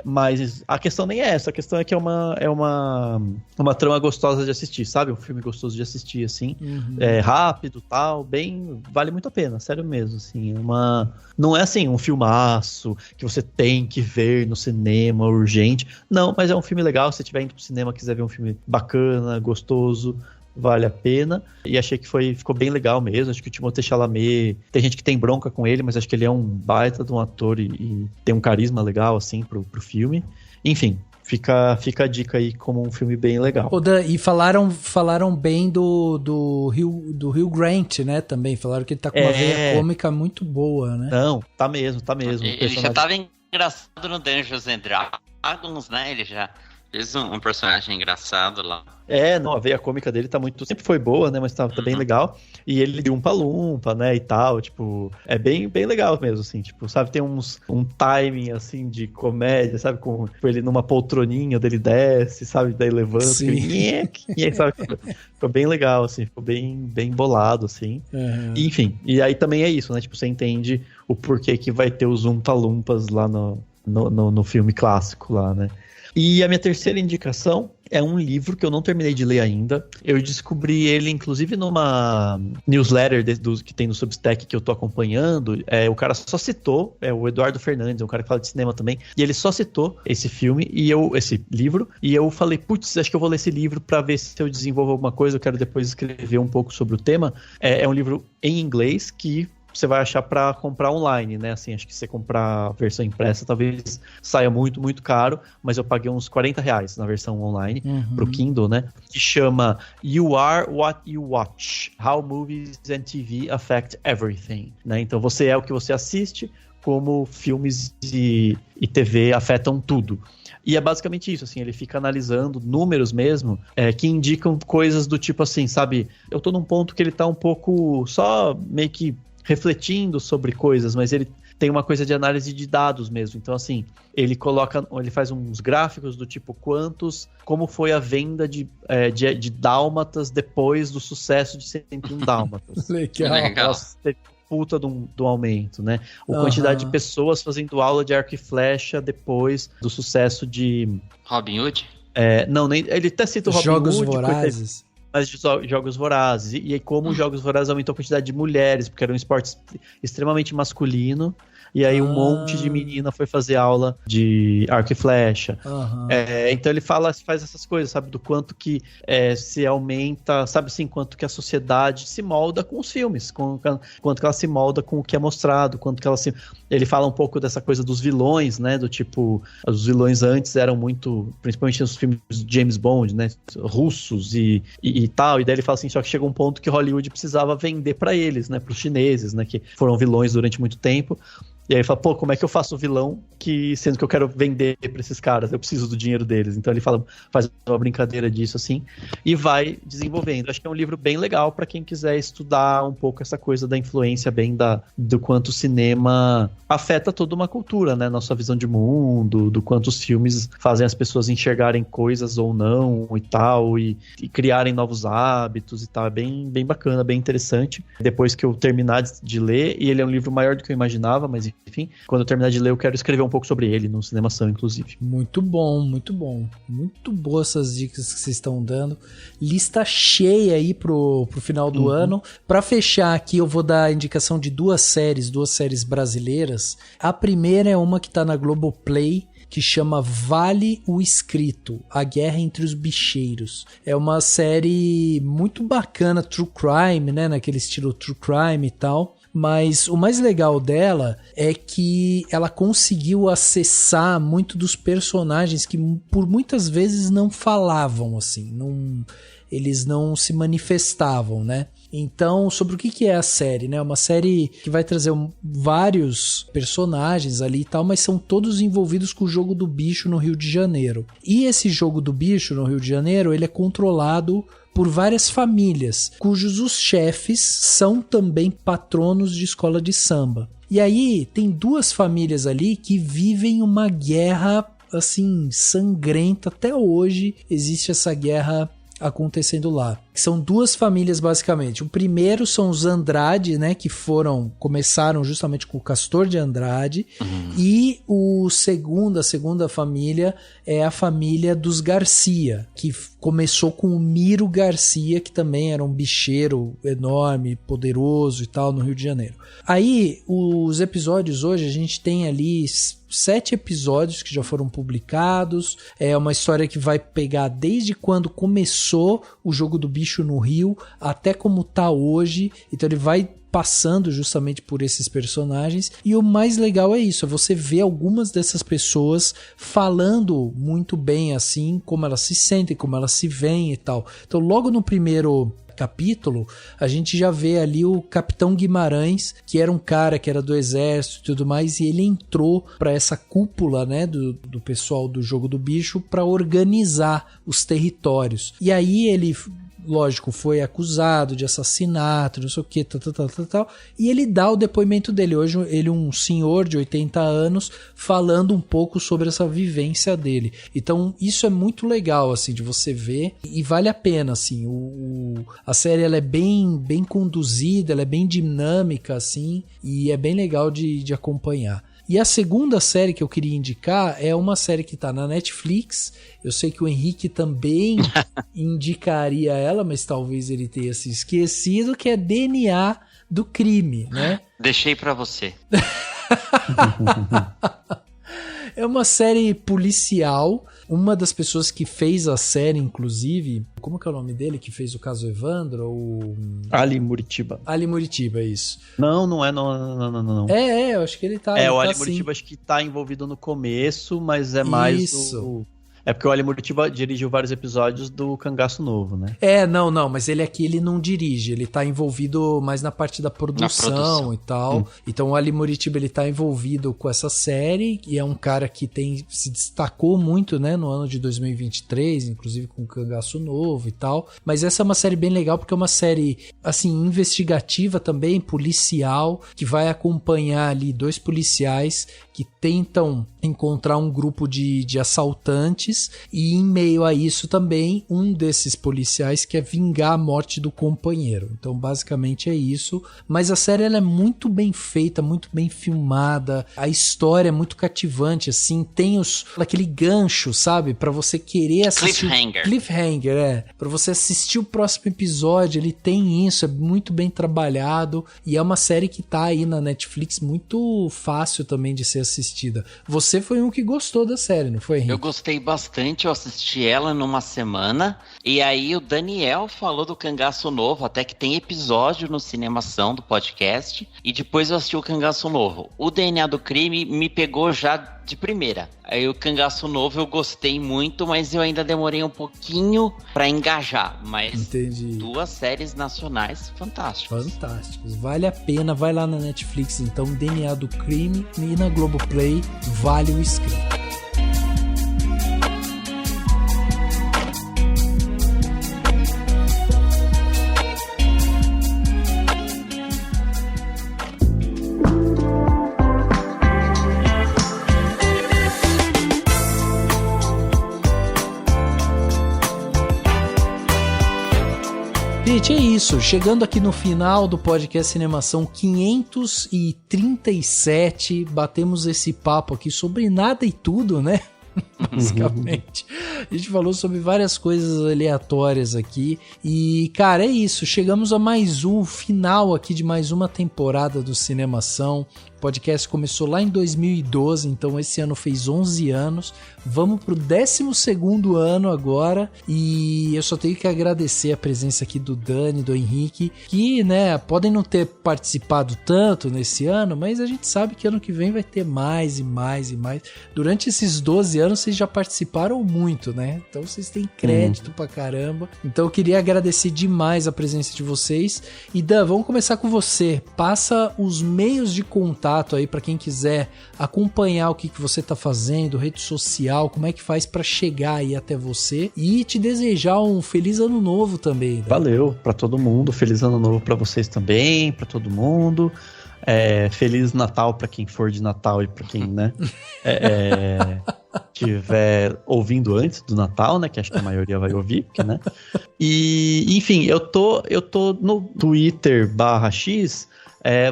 S2: Mas a questão nem é essa, a questão é que é uma trama gostosa de assistir, sabe? Um filme gostoso de assistir, assim. Rápido, tal, vale muito a pena, sério mesmo, assim. Não é assim, um filmaço que você tem que ver no cinema, urgente. Não, mas é um filme legal, se você estiver indo pro cinema, quiser ver um filme bacana, gostoso, vale a pena, e achei que ficou bem legal mesmo. Acho que o Timothée Chalamet, tem gente que tem bronca com ele, mas acho que ele é um baita de um ator e tem um carisma legal, assim, pro filme. Enfim, fica a dica aí como um filme bem legal.
S1: E falaram bem do Hugh Grant, né, também, falaram que ele tá com uma veia cômica muito boa, né?
S2: Não, tá mesmo.
S3: Ele já tava engraçado no Dungeons and Dragons, né, ele já fez um personagem engraçado lá.
S2: A veia cômica dele sempre foi boa, né, mas tá bem legal. E ele de umpa-lumpa, né, e tal, tipo, é bem, bem legal mesmo, assim, tipo, sabe, tem um timing, assim, de comédia, sabe, com ele numa poltroninha, dele desce, sabe, daí levanta, sabe, ficou bem legal, assim, ficou bem, bem bolado, assim. Enfim, e aí também é isso, né, tipo, você entende o porquê que vai ter os umpa-lumpas lá no filme clássico lá, né. E a minha terceira indicação é um livro que eu não terminei de ler ainda. Eu descobri ele, inclusive, numa newsletter que tem no Substack que eu tô acompanhando. O cara só citou, o Eduardo Fernandes, um cara que fala de cinema também, e ele só citou esse livro, e eu falei, putz, acho que eu vou ler esse livro pra ver se eu desenvolvo alguma coisa, eu quero depois escrever um pouco sobre o tema. É um livro em inglês que você vai achar para comprar online, né? Assim, acho que se você comprar a versão impressa, talvez saia muito, muito caro, mas eu paguei uns R$40 na versão online pro Kindle, né? Que chama You Are What You Watch: How Movies and TV Affect Everything, né? Então você é o que você assiste, como filmes e TV afetam tudo. E é basicamente isso, assim, ele fica analisando números mesmo, que indicam coisas do tipo assim, sabe? Eu tô num ponto que ele tá um pouco só meio que refletindo sobre coisas, mas ele tem uma coisa de análise de dados mesmo. Então, assim, ele faz uns gráficos do tipo como foi a venda de dálmatas depois do sucesso de 101 Dálmatas.
S1: Legal.
S2: Puta de um aumento, né? A quantidade de pessoas fazendo aula de arco e flecha depois do sucesso de...
S3: Robin Hood?
S2: Não, ele até cita o Robin Hood.
S1: Jogos Vorazes.
S2: Mas de Jogos Vorazes. E como os Jogos Vorazes aumentou a quantidade de mulheres, porque era um esporte extremamente masculino. E aí um monte de menina foi fazer aula de arco e flecha. Então ele faz essas coisas, sabe? Do quanto que se aumenta, sabe assim, quanto que a sociedade se molda com os filmes, quanto que ela se molda com o que é mostrado, quanto que ela se... Ele fala um pouco dessa coisa dos vilões, né? Do tipo, os vilões antes eram muito, principalmente nos filmes de James Bond, né? Russos e tal. E daí ele fala assim, só que chegou um ponto que Hollywood precisava vender pra eles, né? Pros chineses, né? Que foram vilões durante muito tempo. E aí ele fala, como é que eu faço o vilão sendo que eu quero vender pra esses caras, eu preciso do dinheiro deles. Então ele faz uma brincadeira disso, assim, e vai desenvolvendo. Acho que é um livro bem legal pra quem quiser estudar um pouco essa coisa da influência do quanto o cinema afeta toda uma cultura, né? Nossa visão de mundo, do quanto os filmes fazem as pessoas enxergarem coisas ou não e tal, e criarem novos hábitos e tal. É bem, bem bacana, bem interessante. Depois que eu terminar de ler, e ele é um livro maior do que eu imaginava, mas enfim, quando eu terminar de ler, eu quero escrever um pouco sobre ele no Cinemação, inclusive.
S1: Muito bom, muito bom. Muito boas essas dicas que vocês estão dando. Lista cheia aí pro final do ano. Pra fechar aqui, eu vou dar a indicação de duas séries brasileiras. A primeira é uma que tá na Globoplay, que chama Vale o Escrito, A Guerra entre os Bicheiros. É uma série muito bacana, true crime, né? Naquele estilo true crime e tal. Mas o mais legal dela é que ela conseguiu acessar muito dos personagens que por muitas vezes não falavam, assim, eles não se manifestavam, né? Então, sobre o que é a série, né? Uma série que vai trazer vários personagens ali e tal, mas são todos envolvidos com o jogo do bicho no Rio de Janeiro. E esse jogo do bicho no Rio de Janeiro, ele é controlado por várias famílias, cujos os chefes são também patronos de escola de samba. E aí tem duas famílias ali que vivem uma guerra assim sangrenta. Até hoje existe essa guerra acontecendo lá. São duas famílias basicamente. O primeiro são os Andrade, né, que começaram justamente com o Castor de Andrade, e a segunda família é a família dos Garcia, que começou com o Miro Garcia, que também era um bicheiro enorme, poderoso e tal, no Rio de Janeiro. Aí, os episódios hoje, a gente tem ali 7 episódios que já foram publicados. É uma história que vai pegar desde quando começou o jogo do bicho no Rio até como tá hoje. Então ele vai passando justamente por esses personagens, e o mais legal é isso, é você ver algumas dessas pessoas falando muito bem assim, como elas se sentem, como elas se veem e tal. Então logo no primeiro capítulo, a gente já vê ali o Capitão Guimarães, que era um cara que era do exército e tudo mais, e ele entrou para essa cúpula, né, do pessoal do jogo do bicho para organizar os territórios. E aí ele, lógico, foi acusado de assassinato, não sei o que, tal. E ele dá o depoimento dele. Hoje ele é um senhor de 80 anos falando um pouco sobre essa vivência dele. Então isso é muito legal, assim, de você ver, e vale a pena, assim. A série ela é bem conduzida, ela é bem dinâmica, assim, e é bem legal de acompanhar. E a segunda série que eu queria indicar é uma série que tá na Netflix. Eu sei que o Henrique também indicaria ela, mas talvez ele tenha se esquecido, que é DNA do Crime, né?
S3: Deixei pra você.
S1: É uma série policial. Uma das pessoas que fez a série, inclusive, como que é o nome dele que fez o caso Evandro?
S2: Ali Muritiba.
S1: Ali Muritiba, isso.
S2: Não é, não.
S1: Eu acho que ele tá.
S2: O Ali Muritiba acho que tá envolvido no começo, mas é mais
S1: isso.
S2: É porque o Ali Muritiba dirigiu vários episódios do Cangaço Novo, né?
S1: Não, mas ele aqui ele não dirige, ele tá envolvido mais na parte da produção e tal. Então o Ali Muritiba ele tá envolvido com essa série e é um cara que se destacou muito, né, no ano de 2023, inclusive com o Cangaço Novo e tal. Mas essa é uma série bem legal porque é uma série, assim, investigativa também, policial, que vai acompanhar ali 2 policiais que tentam encontrar um grupo de assaltantes e em meio a isso também um desses policiais quer vingar a morte do companheiro. Então basicamente é isso, mas a série ela é muito bem feita, muito bem filmada, a história é muito cativante, assim, tem aquele gancho, sabe, pra você querer assistir. Cliffhanger, pra você assistir o próximo episódio, ele tem isso, é muito bem trabalhado e é uma série que tá aí na Netflix muito fácil também de ser assistida. Você foi um que gostou da série, não foi, Henrique?
S3: Eu gostei bastante, eu assisti ela numa semana, e aí o Daniel falou do Cangaço Novo, até que tem episódio no Cinemação do podcast, e depois eu assisti o Cangaço Novo. O DNA do Crime me pegou já de primeira. Aí o Cangaço Novo eu gostei muito, mas eu ainda demorei um pouquinho pra engajar. Mas
S1: Entendi.
S3: 2 séries nacionais fantásticas.
S1: Vale a pena, vai lá na Netflix, então, DNA do Crime, e na Globoplay, vale o inscrito. Gente, é isso. Chegando aqui no final do podcast Cinemação 537, batemos esse papo aqui sobre nada e tudo, né? Basicamente. A gente falou sobre várias coisas aleatórias aqui. E, cara, é isso. Chegamos a mais um final aqui de mais uma temporada do Cinemação. O podcast começou lá em 2012, então esse ano fez 11 anos. Vamos pro 12º ano agora. E eu só tenho que agradecer a presença aqui do Dani, do Henrique, que, né, podem não ter participado tanto nesse ano, mas a gente sabe que ano que vem vai ter mais e mais e mais. Durante esses 12 anos vocês já participaram muito, né? Então vocês têm crédito pra caramba. Então eu queria agradecer demais a presença de vocês. E Dan, vamos começar com você. Passa os meios de contato aí para quem quiser acompanhar o que você tá fazendo, rede social, como é que faz para chegar aí até você e te desejar um feliz ano novo também. Dan.
S2: Valeu para todo mundo, feliz ano novo para vocês também, para todo mundo. Feliz Natal para quem for de Natal e para quem, né, estiver ouvindo antes do Natal, né, que acho que a maioria vai ouvir, porque, né. E, enfim, eu tô no Twitter/X,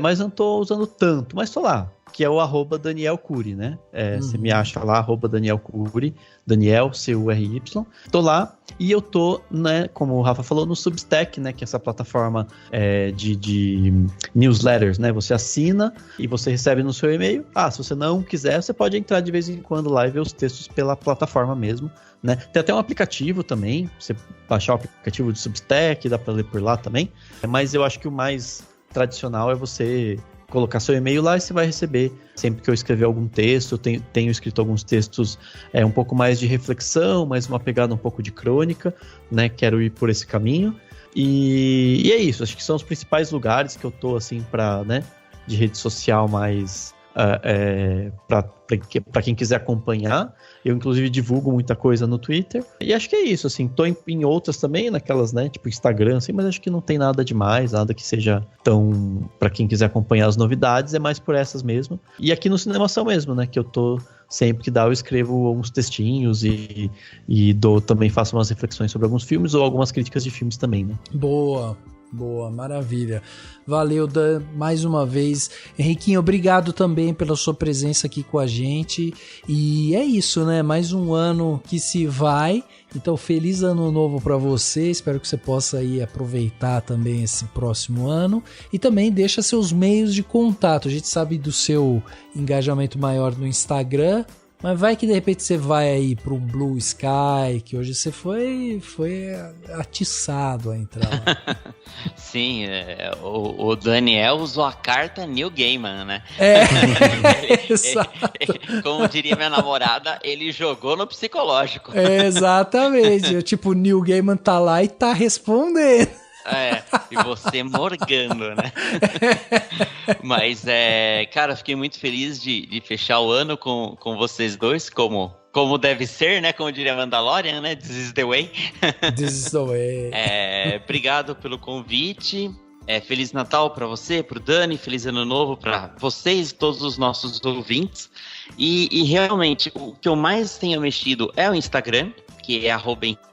S2: mas não tô usando tanto, mas tô lá, que é o @Daniel Cury, né? Você me acha lá, @Daniel Cury, Daniel, Cury. Tô lá e eu tô, né, como o Rafa falou, no Substack, né, que é essa plataforma de newsletters, né? Você assina e você recebe no seu e-mail. Se você não quiser, você pode entrar de vez em quando lá e ver os textos pela plataforma mesmo, né? Tem até um aplicativo também, você baixar o aplicativo do Substack, dá pra ler por lá também. Mas eu acho que o mais tradicional é você colocar seu e-mail lá e você vai receber sempre que eu escrever algum texto. Eu tenho escrito alguns textos um pouco mais de reflexão, mais uma pegada um pouco de crônica, né? Quero ir por esse caminho. E é isso, acho que são os principais lugares que eu tô, assim, né, de rede social mais para quem quiser acompanhar. Eu, inclusive, divulgo muita coisa no Twitter. E acho que é isso, assim. Tô em outras também, naquelas, né, tipo Instagram, assim, mas acho que não tem nada demais, nada que seja tão... Para quem quiser acompanhar as novidades, é mais por essas mesmo. E aqui no Cinemação mesmo, né, que eu tô... Sempre que dá, eu escrevo uns textinhos e também faço umas reflexões sobre alguns filmes ou algumas críticas de filmes também, né?
S1: Boa, maravilha. Valeu, Dan, mais uma vez. Henriquinho, obrigado também pela sua presença aqui com a gente. E é isso, né? Mais um ano que se vai. Então, feliz ano novo para você. Espero que você possa aí aproveitar também esse próximo ano. E também deixa seus meios de contato. A gente sabe do seu engajamento maior no Instagram. Mas vai que de repente você vai aí pro Blue Sky, que hoje você foi atiçado a entrar lá.
S3: Sim, o Daniel usou a carta Neil Gaiman, né?
S1: Exato.
S3: Como diria minha namorada, ele jogou no psicológico.
S1: Exatamente. Tipo, o Neil Gaiman tá lá e tá respondendo.
S3: E você morgando, né? Mas, cara, fiquei muito feliz de fechar o ano com vocês dois, como deve ser, né? Como diria Mandalorian, né? This is the way.
S1: This is the way.
S3: Obrigado pelo convite. Feliz Natal pra você, pro Dani, feliz Ano Novo pra vocês e todos os nossos ouvintes. E realmente, o que eu mais tenho mexido é o Instagram, que é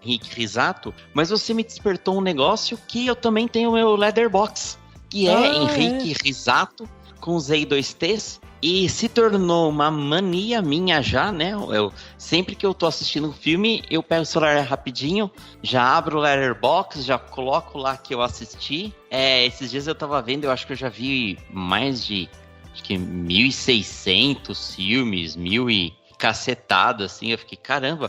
S3: @HenriqueRisato, mas você me despertou um negócio que eu também tenho o meu Letterboxd, que é Henrique Risato, com Z e 2 T's, e se tornou uma mania minha já, né? Sempre que eu tô assistindo um filme, eu pego o celular rapidinho, já abro o Letterboxd, já coloco lá que eu assisti. Esses dias eu tava vendo, eu acho que eu já vi mais de 1.600 filmes, 1.000 e cacetado, assim, eu fiquei, caramba,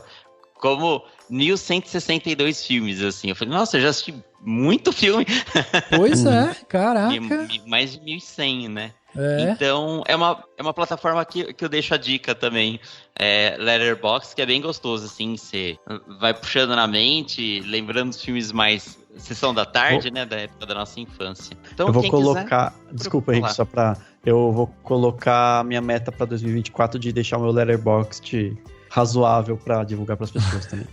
S3: como 1.162 filmes, assim. Eu falei, nossa, eu já assisti muito filme.
S1: Pois é, caraca.
S3: Mais de 1.100, né? Então, é uma plataforma que eu deixo a dica também. Letterboxd, que é bem gostoso, assim. Você vai puxando na mente, lembrando os filmes mais Sessão da Tarde, né? Da época da nossa infância. Então,
S2: eu vou colocar... Desculpa, Henrique, só pra... Eu vou colocar a minha meta pra 2024 de deixar o meu Letterboxd razoável pra divulgar pras pessoas também.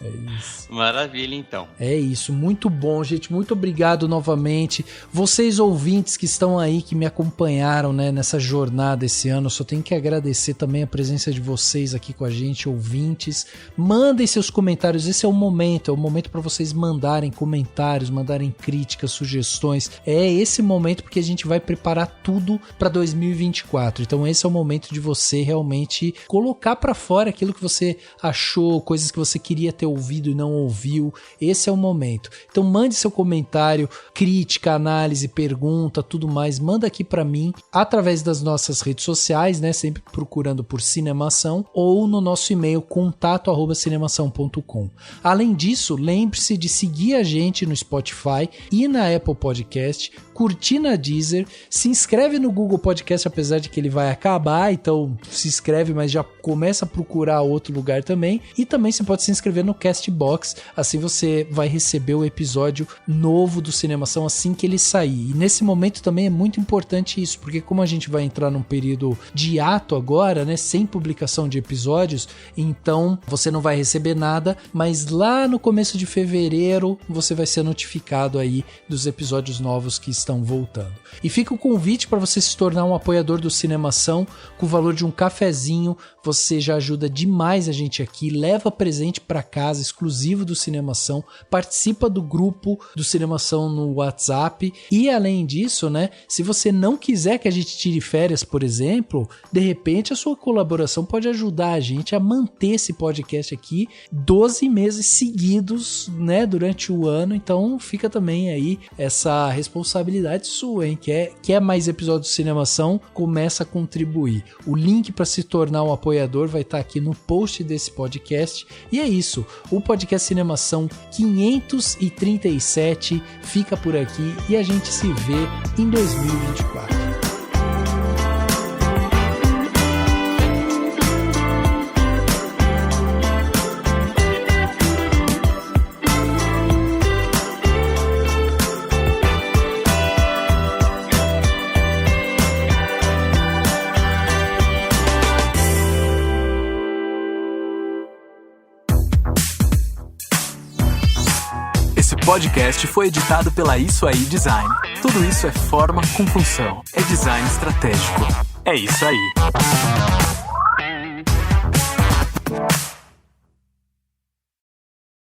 S1: É isso.
S3: Maravilha, então.
S1: É isso, muito bom, gente. Muito obrigado novamente. Vocês ouvintes que estão aí, que me acompanharam, né, nessa jornada esse ano, eu só tenho que agradecer também a presença de vocês aqui com a gente, ouvintes. Mandem seus comentários, esse é o momento para vocês mandarem comentários, mandarem críticas, sugestões. É esse momento porque a gente vai preparar tudo para 2024. Então esse é o momento de você realmente colocar para fora aquilo que você achou, coisas que você queria ter ouvido e não ouviu. Esse é o momento. Então mande seu comentário, crítica, análise, pergunta, tudo mais, manda aqui para mim através das nossas redes sociais, né, sempre procurando por Cinemação, ou no nosso e-mail contato@cinemação.com. Além disso, lembre-se de seguir a gente no Spotify e na Apple Podcast, curtir na Deezer, se inscreve no Google Podcast, apesar de que ele vai acabar, então se inscreve, mas já começa a procurar outro lugar também, e também você pode se inscrever no Castbox, assim você vai receber o episódio novo do Cinemação assim que ele sair. E nesse momento também é muito importante isso, porque como a gente vai entrar num período de hiato agora, né, sem publicação de episódios, então você não vai receber nada, mas lá no começo de fevereiro você vai ser notificado aí dos episódios novos que estão voltando. E fica o convite para você se tornar um apoiador do Cinemação. Com o valor de um cafezinho, você já ajuda demais a gente aqui, leva presente para casa exclusivo do Cinemação, participa do grupo do Cinemação no WhatsApp, e além disso, né, se você não quiser que a gente tire férias, por exemplo, de repente a sua colaboração pode ajudar a gente a manter esse podcast aqui 12 meses seguidos, né, durante o ano. Então fica também aí essa responsabilidade sua, hein? Quer mais episódios do Cinemação? Começa a contribuir. O link para se tornar um apoiador vai estar aqui no post desse podcast. E é isso, o podcast Cinemação 537 fica por aqui e a gente se vê em 2024.
S4: Esse podcast foi editado pela Isso Aí Design. Tudo isso é forma com função. É design estratégico. É isso aí.